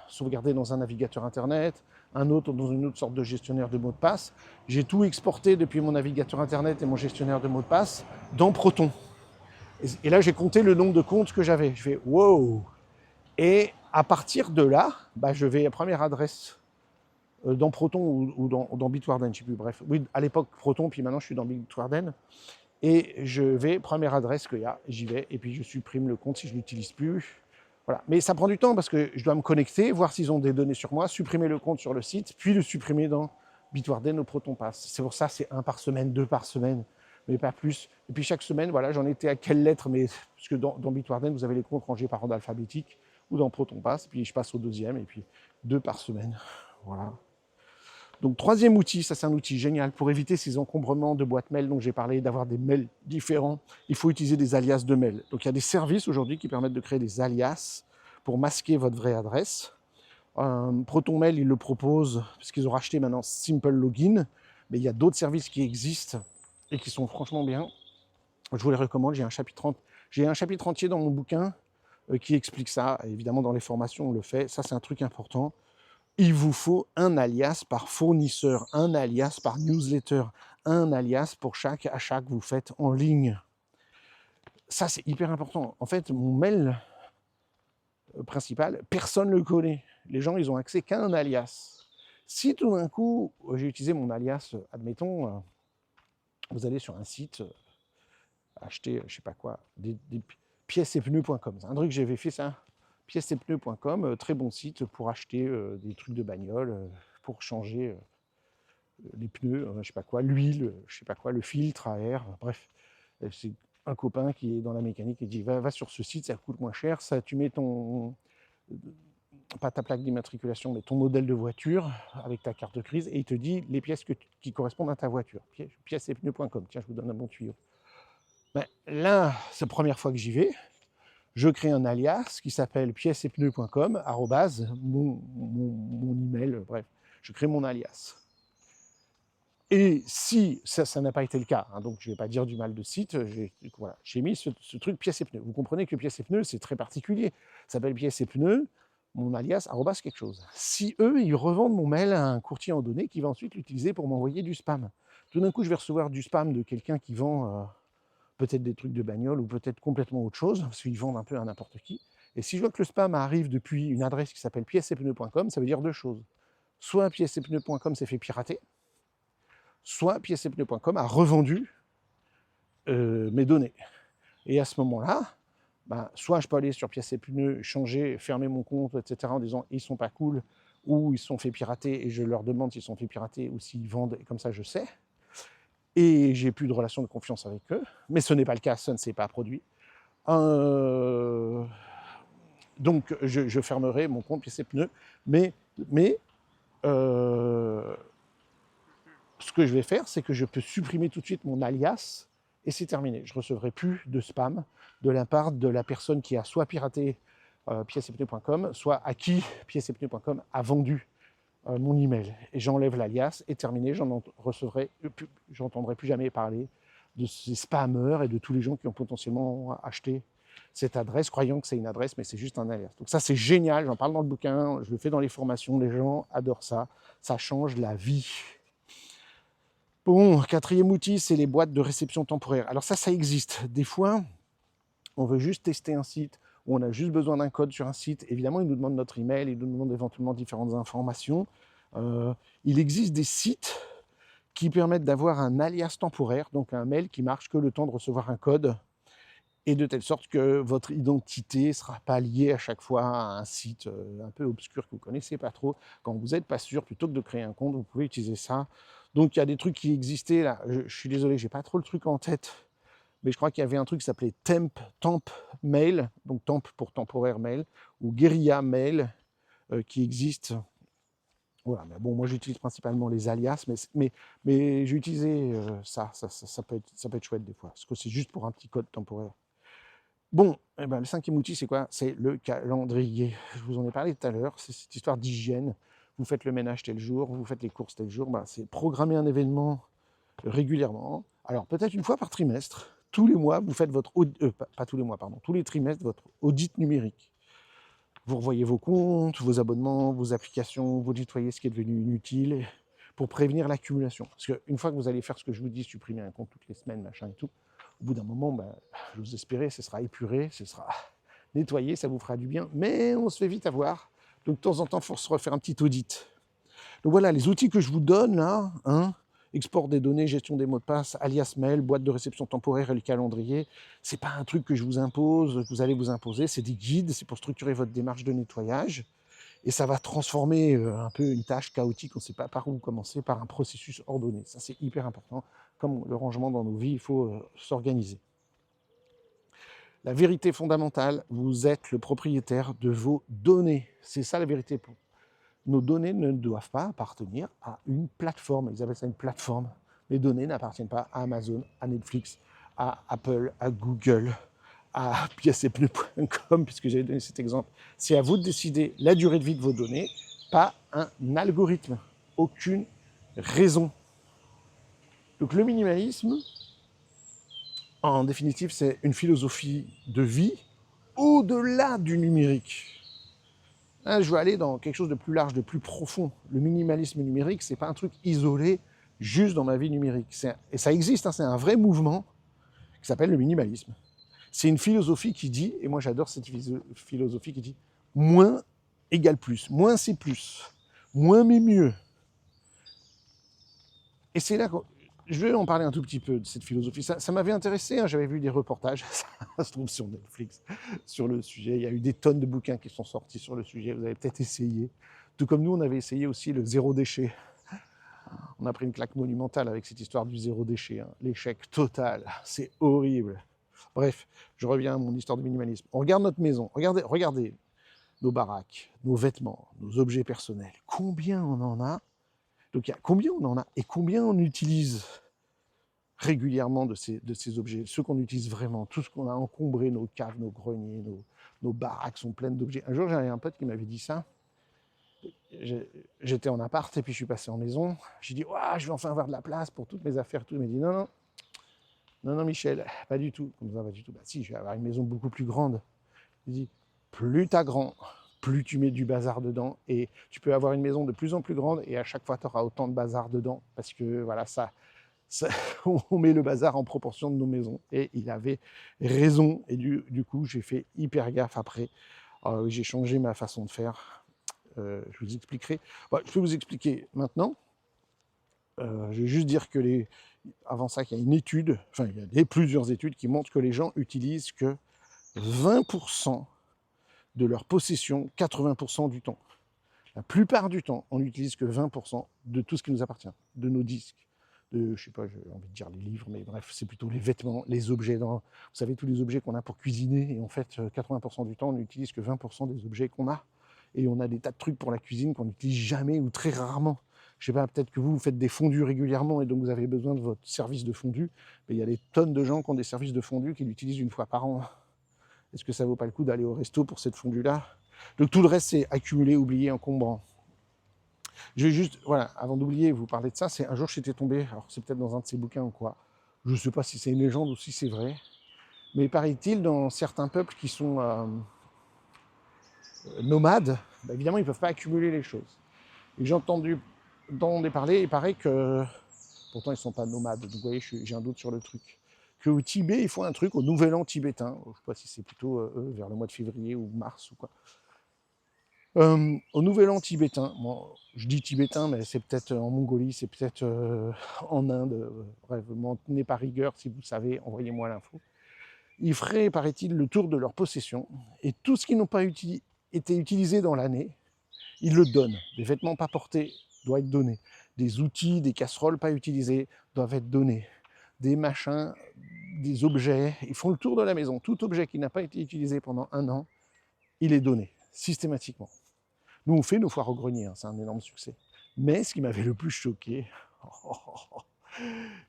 S1: sauvegardés dans un navigateur Internet, un autre dans une autre sorte de gestionnaire de mots de passe. J'ai tout exporté depuis mon navigateur Internet et mon gestionnaire de mots de passe dans Proton. Et là, j'ai compté le nombre de comptes que j'avais. Je fais « wow !» Et à partir de là, bah, je vais à la première adresse dans Proton ou dans Bitwarden, je ne sais plus, bref. Oui, à l'époque Proton, puis maintenant je suis dans Bitwarden. Et je vais, première adresse qu'il y a, j'y vais, et puis je supprime le compte si je ne l'utilise plus. Voilà. Mais ça prend du temps parce que je dois me connecter, voir s'ils ont des données sur moi, supprimer le compte sur le site, puis le supprimer dans Bitwarden au Proton Pass. C'est pour ça, c'est 1 par semaine, 2 par semaine, mais pas plus. Et puis chaque semaine, voilà, j'en étais à quelle lettre, mais parce que dans Bitwarden, vous avez les comptes rangés par ordre alphabétique, ou dans Proton Pass, puis je passe au deuxième, et puis 2 par semaine. Voilà. Donc, troisième outil, ça c'est un outil génial pour éviter ces encombrements de boîtes mail dont j'ai parlé, d'avoir des mails différents. Il faut utiliser des alias de mails. Donc, il y a des services aujourd'hui qui permettent de créer des alias pour masquer votre vraie adresse. ProtonMail, ils le proposent, parce qu'ils ont racheté maintenant Simple Login, mais il y a d'autres services qui existent et qui sont franchement bien. Je vous les recommande, j'ai un chapitre entier dans mon bouquin qui explique ça. Évidemment, dans les formations, on le fait. Ça, c'est un truc important. Il vous faut un alias par fournisseur, un alias par newsletter, un alias pour chaque achat que vous faites en ligne. Ça, c'est hyper important. En fait, mon mail principal, personne ne le connaît. Les gens, ils ont accès qu'à un alias. Si tout d'un coup, j'ai utilisé mon alias, admettons, vous allez sur un site, acheter, je sais pas quoi, des pièces et pneus.com. C'est un truc que j'avais fait ça. Pièces et pneus.com, très bon site pour acheter des trucs de bagnole, pour changer les pneus, je sais pas quoi, l'huile, je sais pas quoi, le filtre à air, bref. C'est un copain qui est dans la mécanique et dit va sur ce site, ça coûte moins cher, ça, tu mets ton, pas ta plaque d'immatriculation, mais ton modèle de voiture avec ta carte grise et il te dit les pièces qui correspondent à ta voiture. Pièces et pneus.com, tiens, je vous donne un bon tuyau. Ben, là, c'est la première fois que j'y vais. Je crée un alias qui s'appelle pièces et pneus.com, arrobase, mon email, bref, je crée mon alias. Et si ça n'a pas été le cas, hein, donc je ne vais pas dire du mal de site, j'ai mis ce truc pièces et pneus. Vous comprenez que pièces et pneus, c'est très particulier. Ça s'appelle pièces et pneus, mon alias, arrobas quelque chose. Si eux, ils revendent mon mail à un courtier en données qui va ensuite l'utiliser pour m'envoyer du spam. Tout d'un coup, je vais recevoir du spam de quelqu'un qui vend peut-être des trucs de bagnole ou peut-être complètement autre chose, parce qu'ils vendent un peu à n'importe qui. Et si je vois que le spam arrive depuis une adresse qui s'appelle piècesetpneus.com, ça veut dire deux choses. Soit piècesetpneus.com s'est fait pirater, soit piècesetpneus.com a revendu mes données. Et à ce moment-là, ben, soit je peux aller sur pièces et pneus, changer, fermer mon compte, etc., en disant ils sont pas cool, ou ils sont fait pirater, et je leur demande s'ils sont fait pirater ou s'ils vendent, et comme ça je sais. Et j'ai plus de relation de confiance avec eux, mais ce n'est pas le cas, ça ne s'est pas produit. Donc je fermerai mon compte pièces et pneus, mais ce que je vais faire, c'est que je peux supprimer tout de suite mon alias et c'est terminé. Je ne recevrai plus de spam de la part de la personne qui a soit piraté piècesetpneus.com, soit à qui piècesetpneus.com a vendu mon email. Et j'enlève l'alias et terminé, j'entendrai plus jamais parler de ces spammers et de tous les gens qui ont potentiellement acheté cette adresse, croyant que c'est une adresse, mais c'est juste un alias. Donc ça, c'est génial, j'en parle dans le bouquin, je le fais dans les formations, les gens adorent ça, ça change la vie. Bon, quatrième outil, c'est les boîtes de réception temporaire. Alors ça existe. Des fois, on veut juste tester un site, ou on a juste besoin d'un code sur un site. Évidemment, il nous demande notre email, il nous demande éventuellement différentes informations. Il existe des sites qui permettent d'avoir un alias temporaire, donc un mail qui marche que le temps de recevoir un code, et de telle sorte que votre identité ne sera pas liée à chaque fois à un site un peu obscur que vous ne connaissez pas trop. Quand vous n'êtes pas sûr, plutôt que de créer un compte, vous pouvez utiliser ça. Donc il y a des trucs qui existaient là, je suis désolé, j'ai pas trop le truc en tête, mais je crois qu'il y avait un truc qui s'appelait Temp Mail, donc Temp pour temporaire mail, ou Guerilla Mail, qui existe. Voilà, mais bon, moi j'utilise principalement les alias, mais j'ai utilisé ça peut être chouette des fois, parce que c'est juste pour un petit code temporaire. Bon, eh ben, le cinquième outil, c'est quoi? C'est le calendrier. Je vous en ai parlé tout à l'heure, c'est cette histoire d'hygiène. Vous faites le ménage tel jour, vous faites les courses tel jour, c'est programmer un événement régulièrement. Alors peut-être une fois par trimestre, tous les mois, vous faites votre pas tous les mois, pardon, tous les trimestres, votre audit numérique. Vous revoyez vos comptes, vos abonnements, vos applications, vous nettoyez ce qui est devenu inutile pour prévenir l'accumulation. Parce qu'une fois que vous allez faire ce que je vous dis, supprimer un compte toutes les semaines, machin et tout, au bout d'un moment, je vous espérais, ce sera épuré, ce sera nettoyé, ça vous fera du bien, mais on se fait vite avoir. Donc de temps en temps, il faut se refaire un petit audit. Donc voilà, les outils que je vous donne là, hein, export des données, gestion des mots de passe, alias mail, boîte de réception temporaire et le calendrier, c'est pas un truc que je vous impose, que vous allez vous imposer, c'est des guides, c'est pour structurer votre démarche de nettoyage, et ça va transformer un peu une tâche chaotique, on ne sait pas par où commencer, par un processus ordonné. Ça, c'est hyper important. Comme le rangement dans nos vies, il faut s'organiser. La vérité fondamentale, vous êtes le propriétaire de vos données. C'est ça la vérité. Nos données ne doivent pas appartenir à une plateforme. Ils appellent ça une plateforme. Les données n'appartiennent pas à Amazon, à Netflix, à Apple, à Google, à piècepneu.com, puisque j'avais donné cet exemple. C'est à vous de décider la durée de vie de vos données, pas un algorithme. Aucune raison. Donc le minimalisme, en définitive, c'est une philosophie de vie au-delà du numérique. Là, je veux aller dans quelque chose de plus large, de plus profond. Le minimalisme numérique, c'est pas un truc isolé juste dans ma vie numérique. Et ça existe, hein, c'est un vrai mouvement qui s'appelle le minimalisme. C'est une philosophie qui dit, et moi j'adore cette philosophie qui dit, moins égale plus. Moins c'est plus. Moins mais mieux. Et c'est là que je vais en parler un tout petit peu de cette philosophie. Ça m'avait intéressé, hein, j'avais vu des reportages, ça se trouve sur Netflix, sur le sujet. Il y a eu des tonnes de bouquins qui sont sortis sur le sujet. Vous avez peut-être essayé. Tout comme nous, on avait essayé aussi le zéro déchet. On a pris une claque monumentale avec cette histoire du zéro déchet. Hein. L'échec total, c'est horrible. Bref, je reviens à mon histoire de minimalisme. On regarde notre maison, regardez nos baraques, nos vêtements, nos objets personnels. Combien on en a? Donc, combien on en a et combien on utilise régulièrement de ces objets, ceux qu'on utilise vraiment, tout ce qu'on a encombré, nos caves, nos greniers, nos baraques sont pleines d'objets. Un jour, j'avais un pote qui m'avait dit ça. J'étais en appart et puis je suis passé en maison. J'ai dit, ouah, je vais enfin avoir de la place pour toutes mes affaires. Tout. Il m'a dit, non, Michel, pas du tout. Comme ça, pas du tout. Bah si, je vais avoir une maison beaucoup plus grande. Il dit, plus t'as grand, plus tu mets du bazar dedans. Et tu peux avoir une maison de plus en plus grande et à chaque fois, tu auras autant de bazar dedans. Parce que voilà, on met le bazar en proportion de nos maisons. Et il avait raison. Et du coup, j'ai fait hyper gaffe après. J'ai changé ma façon de faire. Je vous expliquerai. Je peux vous expliquer maintenant. Je vais juste dire que avant ça, qu'il y a une étude, enfin, il y a plusieurs études qui montrent que les gens utilisent que 20% de leur possession 80% du temps. La plupart du temps, on n'utilise que 20% de tout ce qui nous appartient, de nos disques, je sais pas, j'ai envie de dire les livres, mais bref, c'est plutôt les vêtements, les objets. Vous savez, tous les objets qu'on a pour cuisiner, et en fait, 80% du temps, on n'utilise que 20% des objets qu'on a. Et on a des tas de trucs pour la cuisine qu'on n'utilise jamais ou très rarement. Je sais pas, peut-être que vous faites des fondus régulièrement et donc vous avez besoin de votre service de fondu. Mais il y a des tonnes de gens qui ont des services de fondu qui l'utilisent une fois par an. Est-ce que ça vaut pas le coup d'aller au resto pour cette fondue-là? Donc tout le reste, c'est accumulé, oublié, encombrant. Je vais juste, voilà, avant d'oublier, vous parler de ça, c'est un jour j'étais tombé, alors c'est peut-être dans un de ces bouquins ou quoi, je ne sais pas si c'est une légende ou si c'est vrai, mais paraît-il, dans certains peuples qui sont nomades, bah évidemment, ils ne peuvent pas accumuler les choses. Et j'ai entendu parler, il paraît que, pourtant ils ne sont pas nomades, donc vous voyez, j'ai un doute sur le truc, qu'au Tibet, ils font un truc au Nouvel An tibétain, je ne sais pas si c'est plutôt vers le mois de février ou mars ou quoi, au Nouvel An tibétain, bon, je dis tibétain, mais c'est peut-être en Mongolie, c'est peut-être en Inde, bref, m'en tenez par rigueur, si vous savez, envoyez-moi l'info. Ils feraient, paraît-il, le tour de leur possession, et tout ce qui n'a pas été utilisé dans l'année, ils le donnent. Des vêtements pas portés doivent être donnés. Des outils, des casseroles pas utilisées doivent être donnés. Des machins, des objets, ils font le tour de la maison. Tout objet qui n'a pas été utilisé pendant un an, il est donné, systématiquement. Nous, on fait nos foires au grenier, hein, c'est un énorme succès. Mais ce qui m'avait le plus choqué,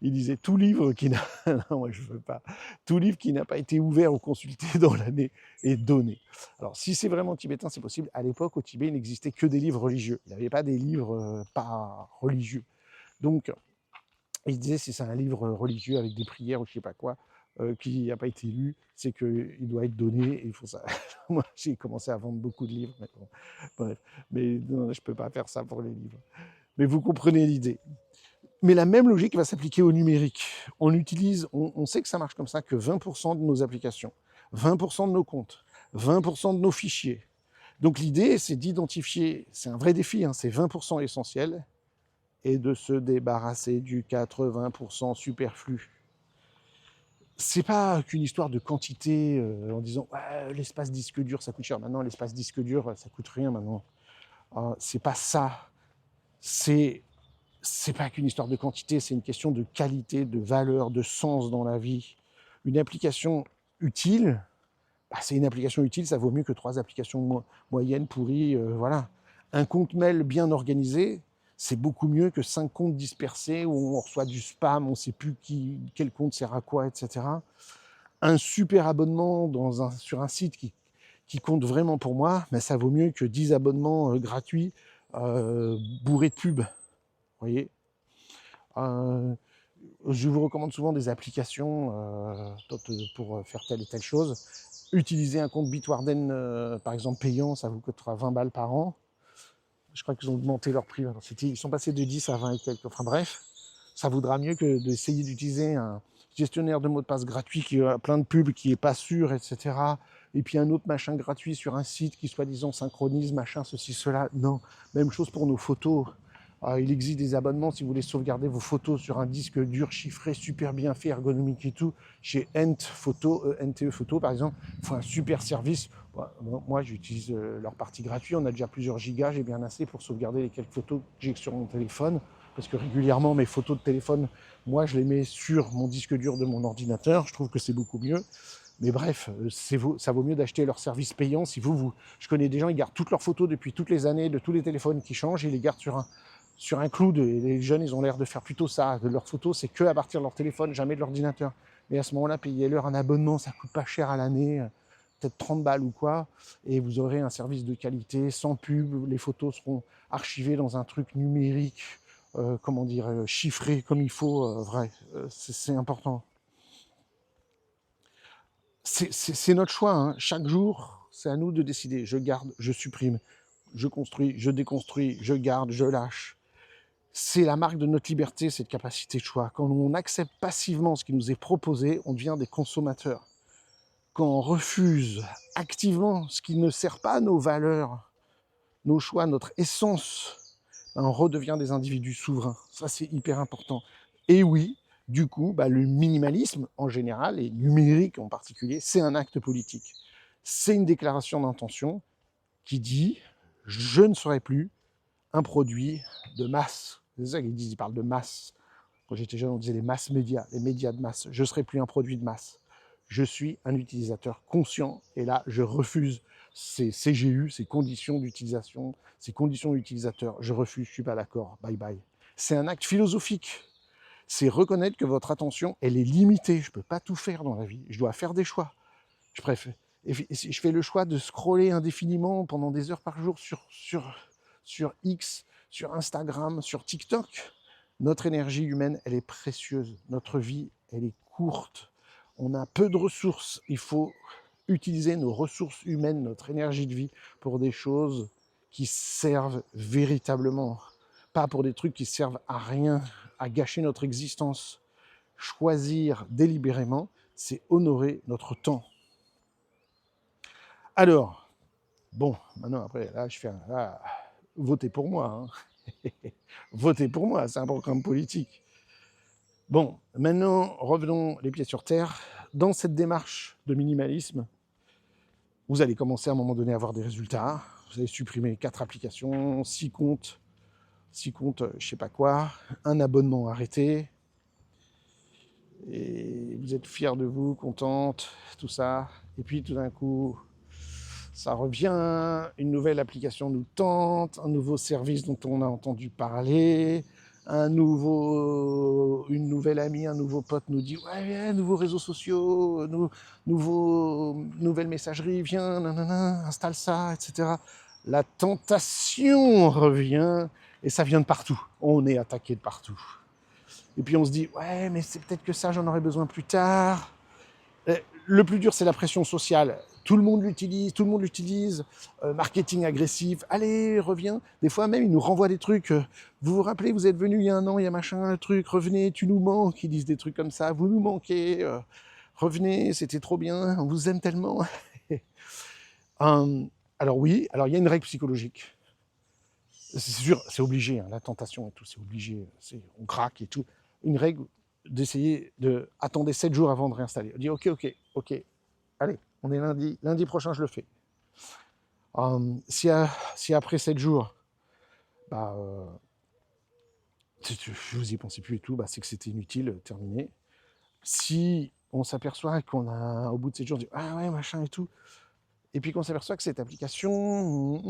S1: il disait tout livre qui n'a... non, moi je veux pas. Tout livre qui n'a pas été ouvert ou consulté dans l'année est donné. Alors, si c'est vraiment tibétain, c'est possible. À l'époque, au Tibet, il n'existait que des livres religieux. Il n'y avait pas des livres pas religieux. Donc, il disait, si c'est un livre religieux avec des prières ou je sais pas quoi, qui n'a pas été lu, c'est qu'il doit être donné et il faut ça. Moi, j'ai commencé à vendre beaucoup de livres, mais bon, bref. Mais non, je ne peux pas faire ça pour les livres. Mais vous comprenez l'idée. Mais la même logique va s'appliquer au numérique. On sait que ça marche comme ça, que 20% de nos applications, 20% de nos comptes, 20% de nos fichiers, Donc l'idée, c'est d'identifier, c'est un vrai défi, hein, c'est 20% essentiel, et de se débarrasser du 80% superflu. C'est pas qu'une histoire de quantité en disant ouais, l'espace disque dur ça coûte cher. Maintenant, l'espace disque dur ça coûte rien maintenant. C'est pas ça. C'est pas qu'une histoire de quantité, c'est une question de qualité, de valeur, de sens dans la vie. Une application utile, bah, c'est une application utile, ça vaut mieux que 3 applications moyennes, pourries, voilà. Un compte mail bien organisé, c'est beaucoup mieux que 5 comptes dispersés où on reçoit du spam, on ne sait plus quel compte sert à quoi, etc. Un super abonnement sur un site qui compte vraiment pour moi, mais ça vaut mieux que 10 abonnements gratuits bourrés de pubs. Vous voyez, je vous recommande souvent des applications pour faire telle et telle chose. Utilisez un compte Bitwarden, par exemple, payant, ça vous coûtera 20 balles par an. Je crois qu'ils ont augmenté leur prix. Ils sont passés de 10 à 20 et quelques. Enfin bref, ça vaudra mieux que d'essayer d'utiliser un gestionnaire de mots de passe gratuit qui a plein de pubs, qui n'est pas sûr, etc. Et puis un autre machin gratuit sur un site qui soi-disant synchronise, machin, ceci, cela. Non, même chose pour nos photos. Il existe des abonnements si vous voulez sauvegarder vos photos sur un disque dur chiffré, super bien fait, ergonomique et tout. Chez NTE Photo par exemple, ils font un super service. Moi, j'utilise leur partie gratuite. On a déjà plusieurs gigas, j'ai bien assez pour sauvegarder les quelques photos que j'ai sur mon téléphone. Parce que régulièrement, mes photos de téléphone, moi, je les mets sur mon disque dur de mon ordinateur. Je trouve que c'est beaucoup mieux. Mais bref, ça vaut mieux d'acheter leur service payant. Si je connais des gens, ils gardent toutes leurs photos depuis toutes les années de tous les téléphones qui changent. Ils les gardent sur un cloud. Et les jeunes, ils ont l'air de faire plutôt ça. De leurs photos, c'est que à partir de leur téléphone, jamais de l'ordinateur. Mais à ce moment-là, payez-leur un abonnement, ça coûte pas cher à l'année, peut-être 30 balles ou quoi, et vous aurez un service de qualité, sans pub, les photos seront archivées dans un truc numérique, chiffré comme il faut, vrai, c'est important. C'est notre choix, hein. Chaque jour, c'est à nous de décider. Je garde, je supprime, je construis, je déconstruis, je garde, je lâche. C'est la marque de notre liberté, cette capacité de choix. Quand on accepte passivement ce qui nous est proposé, on devient des consommateurs. Quand on refuse activement ce qui ne sert pas à nos valeurs, nos choix, notre essence, on redevient des individus souverains. Ça, c'est hyper important. Et oui, du coup, le minimalisme en général, et numérique en particulier, c'est un acte politique. C'est une déclaration d'intention qui dit « je ne serai plus un produit de masse ». C'est ça qu'ils disent, ils parlent de masse. Quand j'étais jeune, on disait les masses médias, les médias de masse. Je ne serai plus un produit de masse. Je suis un utilisateur conscient et là, je refuse ces CGU, ces conditions d'utilisation, ces conditions d'utilisateur. Je refuse, je ne suis pas d'accord. Bye bye. C'est un acte philosophique. C'est reconnaître que votre attention, elle est limitée. Je ne peux pas tout faire dans la vie. Je dois faire des choix. Je fais le choix de scroller indéfiniment pendant des heures par jour sur X, sur Instagram, sur TikTok. Notre énergie humaine, elle est précieuse. Notre vie, elle est courte. On a peu de ressources. Il faut utiliser nos ressources humaines, notre énergie de vie, pour des choses qui servent véritablement. Pas pour des trucs qui servent à rien, à gâcher notre existence. Choisir délibérément, c'est honorer notre temps. Alors, bon, maintenant après, là, votez pour moi. Hein. Votez pour moi, c'est un programme politique. Bon, maintenant, revenons les pieds sur terre. Dans cette démarche de minimalisme, vous allez commencer à un moment donné à avoir des résultats. Vous allez supprimer 4 applications, 6 comptes, je sais pas quoi, un abonnement arrêté. Et vous êtes fiers de vous, contente, tout ça. Et puis tout d'un coup, ça revient, une nouvelle application nous tente, un nouveau service dont on a entendu parler, une nouvelle amie, un nouveau pote nous dit « Ouais, nouveaux réseaux sociaux, nouvelle messagerie, viens, nanana, installe ça, etc. » La tentation revient et ça vient de partout. On est attaqué de partout. Et puis on se dit « Ouais, mais c'est peut-être que ça, j'en aurai besoin plus tard. » Le plus dur, c'est la pression sociale. Tout le monde l'utilise. Marketing agressif. Allez, reviens. Des fois même, ils nous renvoient des trucs. Vous vous rappelez, vous êtes venu il y a un an, il y a machin, un truc. Revenez, tu nous manques. Ils disent des trucs comme ça. Vous nous manquez. Revenez, c'était trop bien. On vous aime tellement. Alors oui, alors il y a une règle psychologique. C'est sûr, c'est obligé, hein, la tentation et tout, c'est obligé, on craque et tout. Une règle d'essayer de attendez 7 jours avant de réinstaller. On dit ok, allez, on est lundi prochain je le fais. Si après 7 jours, bah, vous y pensez plus et tout, bah, c'est que c'était inutile, terminé. Si on s'aperçoit qu'on a, au bout de 7 jours, on dit ah ouais, machin et tout, et puis qu'on s'aperçoit que cette application,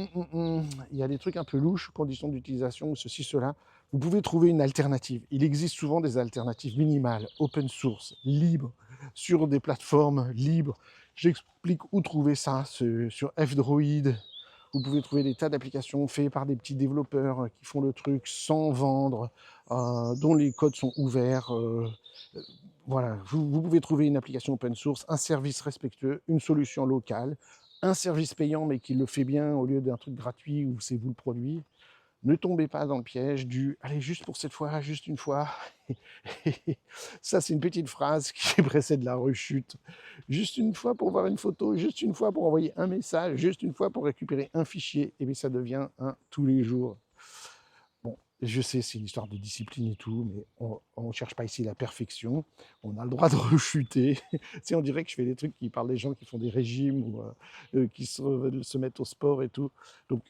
S1: il y a des trucs un peu louches, conditions d'utilisation, ou ceci, cela, vous pouvez trouver une alternative. Il existe souvent des alternatives minimales, open source, libres, sur des plateformes libres. J'explique où trouver ça, sur F-Droid. Vous pouvez trouver des tas d'applications faites par des petits développeurs qui font le truc sans vendre, dont les codes sont ouverts. Voilà, vous pouvez trouver une application open source, un service respectueux, une solution locale, un service payant mais qui le fait bien au lieu d'un truc gratuit où c'est vous le produit. Ne tombez pas dans le piège du allez, juste pour cette fois, juste une fois. Ça, c'est une petite phrase qui précède la rechute. Juste une fois pour voir une photo, juste une fois pour envoyer un message, juste une fois pour récupérer un fichier, et bien ça devient un tous les jours. Bon, je sais, c'est une histoire de discipline et tout, mais on ne cherche pas ici la perfection. On a le droit de rechuter. Tu sais, on dirait que je fais des trucs qui parlent des gens qui font des régimes ou qui se mettent au sport et tout. Donc,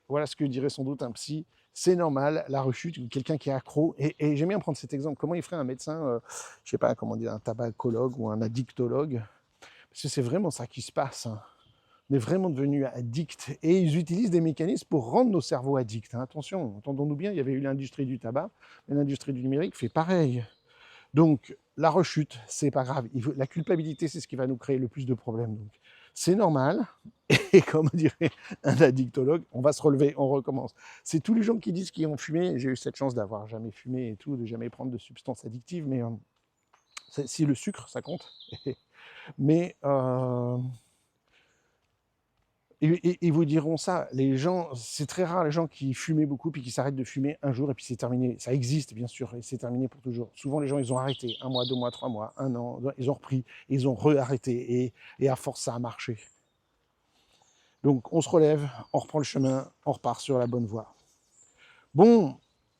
S1: voilà ce que dirait sans doute un psy. C'est normal, la rechute, ou quelqu'un qui est accro. Et j'aime bien prendre cet exemple. Comment il ferait un médecin, je sais pas comment dire, un tabacologue ou un addictologue? Parce que c'est vraiment ça qui se passe, hein. On est vraiment devenus addicts et ils utilisent des mécanismes pour rendre nos cerveaux addicts, hein. Attention, entendons-nous bien, il y avait eu l'industrie du tabac, mais l'industrie du numérique fait pareil. Donc, la rechute, c'est pas grave. La culpabilité, c'est ce qui va nous créer le plus de problèmes. Donc, c'est normal. Et comme dirait un addictologue, on va se relever, on recommence. C'est tous les gens qui disent qu'ils ont fumé. J'ai eu cette chance d'avoir jamais fumé et tout, de jamais prendre de substances addictives, mais si le sucre, ça compte. Mais ils vous diront ça, les gens, c'est très rare les gens qui fumaient beaucoup puis qui s'arrêtent de fumer un jour et puis c'est terminé. Ça existe bien sûr et c'est terminé pour toujours. Souvent les gens ils ont arrêté 1 mois, 2 mois, 3 mois, 1 an, ils ont repris, ils ont re-arrêté et à force ça a marché. Donc on se relève, on reprend le chemin, on repart sur la bonne voie. Bon,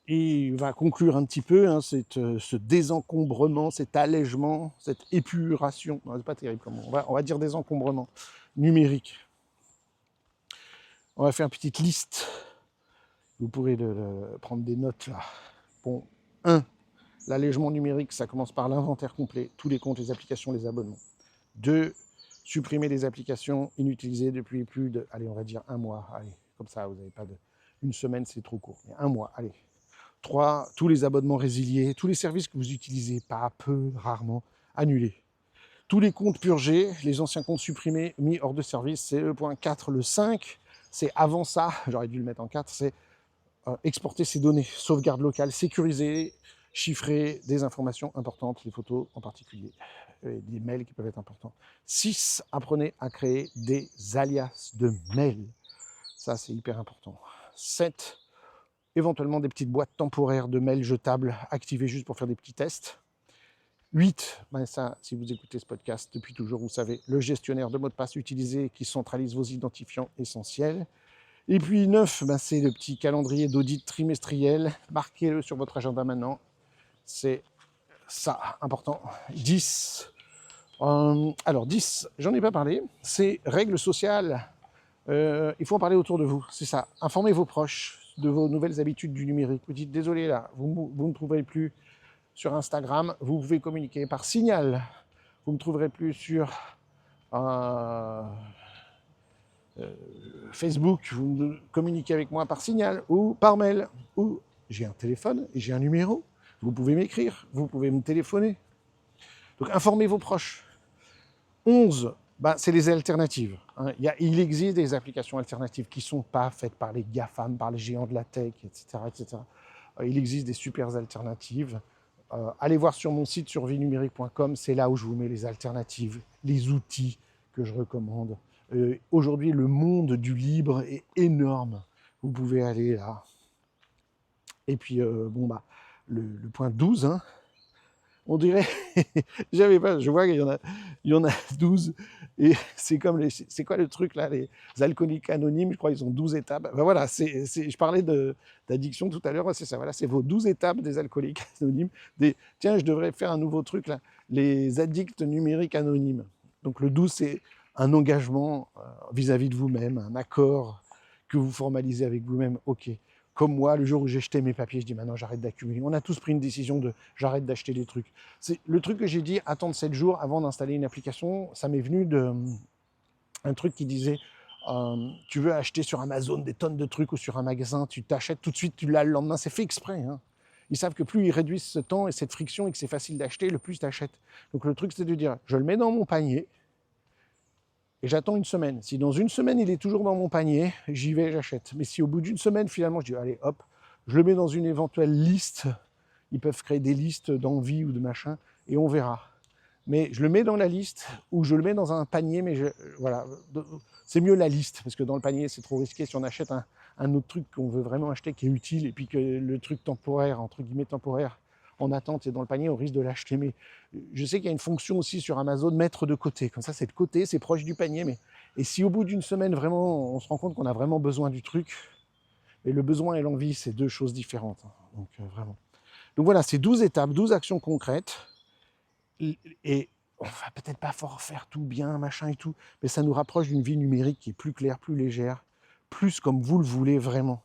S1: et on va conclure un petit peu hein, ce désencombrement, cet allègement, cette épuration, c'est pas terrible comme on va dire désencombrement numérique. On va faire une petite liste. Vous pourrez prendre des notes là. Bon, 1. L'allègement numérique, ça commence par l'inventaire complet, tous les comptes, les applications, les abonnements. 2. Supprimer les applications inutilisées depuis plus de, allez, on va dire 1 mois. Allez, comme ça, vous n'avez pas de... Une semaine, c'est trop court. Mais 1 mois, allez. 3. Tous les abonnements résiliés, tous les services que vous utilisez, pas peu, rarement, annulés. Tous les comptes purgés, les anciens comptes supprimés, mis hors de service, c'est le point 4. Le 5, c'est avant ça, j'aurais dû le mettre en 4, c'est exporter ces données, sauvegarde locale, sécuriser, chiffrer des informations importantes, les photos en particulier, des mails qui peuvent être importants. 6, apprenez à créer des alias de mails. Ça, c'est hyper important. 7, éventuellement des petites boîtes temporaires de mails jetables activées juste pour faire des petits tests. 8, ben ça, si vous écoutez ce podcast depuis toujours, vous savez, le gestionnaire de mots de passe utilisé qui centralise vos identifiants essentiels. Et puis 9, ben c'est le petit calendrier d'audit trimestriel. Marquez-le sur votre agenda maintenant. C'est ça, important. 10. Alors 10, j'en ai pas parlé. C'est règles sociales. Il faut en parler autour de vous. C'est ça. Informez vos proches de vos nouvelles habitudes du numérique. Vous dites, désolé là, vous ne me trouverez plus sur Instagram. Vous pouvez communiquer par Signal. Vous ne me trouverez plus sur... Facebook, vous communiquez avec moi par Signal ou par mail, ou j'ai un téléphone et j'ai un numéro, vous pouvez m'écrire, vous pouvez me téléphoner. Donc informez vos proches. 11, ben, c'est les alternatives. Hein. Il existe des applications alternatives qui ne sont pas faites par les GAFAM, par les géants de la tech, etc. etc. Il existe des super alternatives. Allez voir sur mon site survienumérique.com, c'est là où je vous mets les alternatives, les outils que je recommande. Aujourd'hui, le monde du libre est énorme. Vous pouvez aller là. Et puis, bon, bah, le point 12, hein, on dirait, je vois qu'il y en a, Il y en a 12. Et c'est comme c'est quoi le truc là, les alcooliques anonymes, je crois ils ont 12 étapes. Ben voilà, je parlais d'addiction tout à l'heure, c'est ça, voilà, c'est vos 12 étapes des alcooliques anonymes. Tiens, je devrais faire un nouveau truc là, les addicts numériques anonymes. Donc le 12, c'est un engagement vis-à-vis de vous-même, un accord que vous formalisez avec vous-même. Ok, comme moi, le jour où j'ai jeté mes papiers, je dis maintenant j'arrête d'accumuler. On a tous pris une décision de j'arrête d'acheter des trucs. C'est le truc que j'ai dit, attendre 7 jours avant d'installer une application, ça m'est venu un truc qui disait tu veux acheter sur Amazon des tonnes de trucs ou sur un magasin, tu t'achètes tout de suite, tu l'as le lendemain, c'est fait exprès. Hein. Ils savent que plus ils réduisent ce temps et cette friction et que c'est facile d'acheter, le plus tu achètes. Donc le truc, c'est de dire, je le mets dans mon panier et j'attends une semaine. Si dans une semaine, il est toujours dans mon panier, j'y vais, j'achète. Mais si au bout d'une semaine, finalement, je dis, allez, hop, je le mets dans une éventuelle liste, ils peuvent créer des listes d'envie ou de machin, et on verra. Mais je le mets dans la liste ou je le mets dans un panier, mais voilà, c'est mieux la liste, parce que dans le panier, c'est trop risqué si on achète un autre truc qu'on veut vraiment acheter qui est utile, et puis que le truc temporaire, entre guillemets temporaire, en attente et dans le panier, on risque de l'acheter. Mais je sais qu'il y a une fonction aussi sur Amazon, mettre de côté. Comme ça, c'est de côté, c'est proche du panier. Et si au bout d'une semaine, vraiment, on se rend compte qu'on a vraiment besoin du truc, et le besoin et l'envie, c'est deux choses différentes. Hein. Donc, vraiment. Donc voilà, c'est 12 étapes, 12 actions concrètes. Et on va peut-être pas faire tout bien, machin et tout, mais ça nous rapproche d'une vie numérique qui est plus claire, plus légère, plus comme vous le voulez vraiment.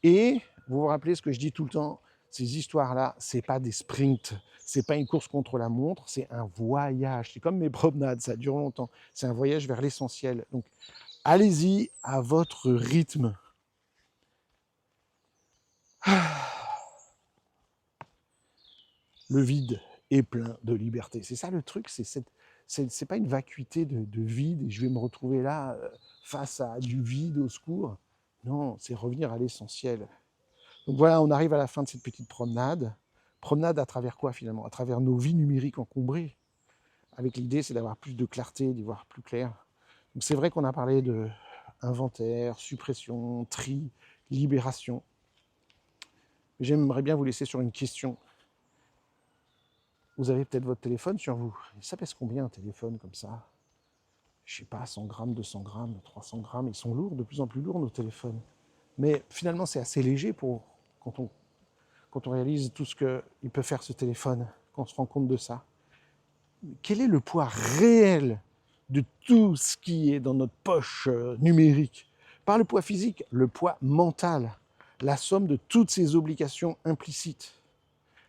S1: Et vous vous rappelez ce que je dis tout le temps, ces histoires-là, c'est pas des sprints, c'est pas une course contre la montre, c'est un voyage. C'est comme mes promenades, ça dure longtemps. C'est un voyage vers l'essentiel. Donc, allez-y à votre rythme. Le vide est plein de liberté. C'est ça le truc, c'est pas une vacuité de vide et je vais me retrouver là face à du vide au secours. Non, c'est revenir à l'essentiel. Donc voilà, on arrive à la fin de cette petite promenade. Promenade à travers quoi finalement? À travers nos vies numériques encombrées. Avec l'idée, c'est d'avoir plus de clarté, d'y voir plus clair. Donc c'est vrai qu'on a parlé de inventaire, suppression, tri, libération. J'aimerais bien vous laisser sur une question. Vous avez peut-être votre téléphone sur vous. Ça pèse combien un téléphone comme ça? Je sais pas, 100 grammes, 200 grammes, 300 grammes. Ils sont lourds, de plus en plus lourds nos téléphones. Mais finalement, c'est assez léger quand on réalise tout ce qu'il peut faire ce téléphone, quand on se rend compte de ça. Quel est le poids réel de tout ce qui est dans notre poche numérique? Par le poids physique, le poids mental, la somme de toutes ces obligations implicites.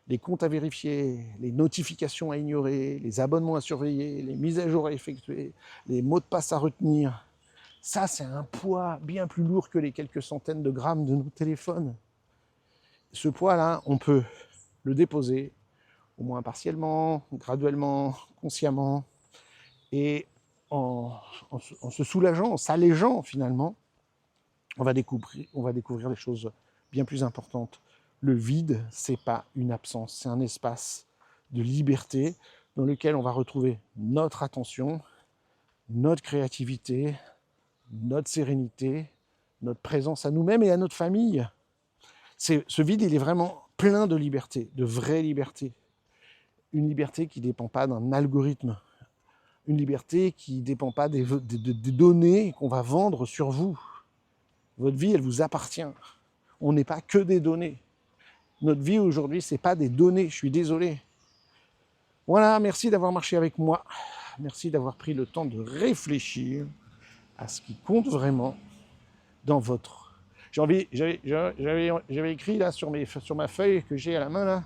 S1: Les comptes à vérifier, les notifications à ignorer, les abonnements à surveiller, les mises à jour à effectuer, les mots de passe à retenir. Ça, c'est un poids bien plus lourd que les quelques centaines de grammes de nos téléphones. Ce poids-là, on peut le déposer, au moins partiellement, graduellement, consciemment, et en se soulageant, en s'allégeant finalement, on va découvrir des choses bien plus importantes. Le vide, c'est pas une absence, c'est un espace de liberté dans lequel on va retrouver notre attention, notre créativité, notre sérénité, notre présence à nous-mêmes et à notre famille. Ce vide, il est vraiment plein de liberté, de vraie liberté. Une liberté qui ne dépend pas d'un algorithme, une liberté qui ne dépend pas des données qu'on va vendre sur vous. Votre vie, elle vous appartient. On n'est pas que des données. Notre vie aujourd'hui, ce n'est pas des données, je suis désolé. Voilà, merci d'avoir marché avec moi. Merci d'avoir pris le temps de réfléchir à ce qui compte vraiment dans votre... J'avais écrit là sur ma feuille que j'ai à la main là,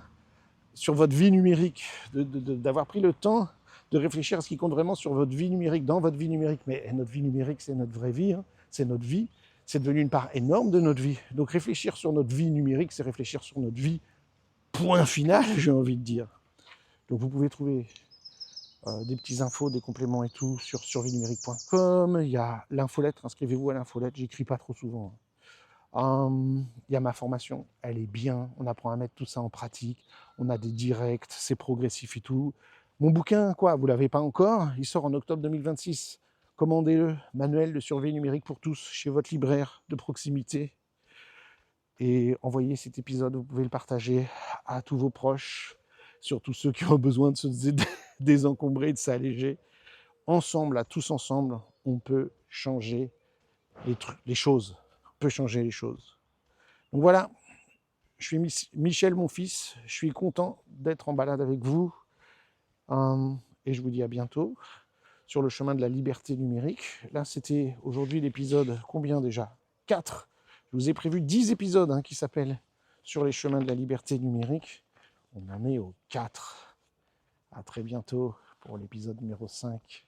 S1: sur votre vie numérique, d'avoir pris le temps de réfléchir à ce qui compte vraiment sur votre vie numérique, dans votre vie numérique. Mais notre vie numérique, c'est notre vraie vie, hein, c'est notre vie. C'est devenu une part énorme de notre vie. Donc réfléchir sur notre vie numérique, c'est réfléchir sur notre vie, point final, j'ai envie de dire. Donc vous pouvez trouver des petits infos, des compléments et tout sur survienumérique.com. Il y a l'infolettre, inscrivez-vous à l'infolettre, j'écris pas trop souvent. Il y a ma formation, elle est bien, on apprend à mettre tout ça en pratique, on a des directs, c'est progressif et tout. Mon bouquin, quoi, vous l'avez pas encore, il sort en octobre 2026. Commandez-le, manuel de survie numérique pour tous, chez votre libraire de proximité. Et envoyez cet épisode, vous pouvez le partager à tous vos proches, surtout ceux qui ont besoin de se désencombrer, de s'alléger. Ensemble, là, tous ensemble, on peut changer les choses. On peut changer les choses. Donc voilà, je suis Michel, mon fils. Je suis content d'être en balade avec vous. Et je vous dis à bientôt sur le chemin de la liberté numérique. Là, c'était aujourd'hui l'épisode, combien déjà 4. Je vous ai prévu 10 épisodes qui s'appellent Sur les chemins de la liberté numérique. On en est au 4. À très bientôt pour l'épisode numéro 5.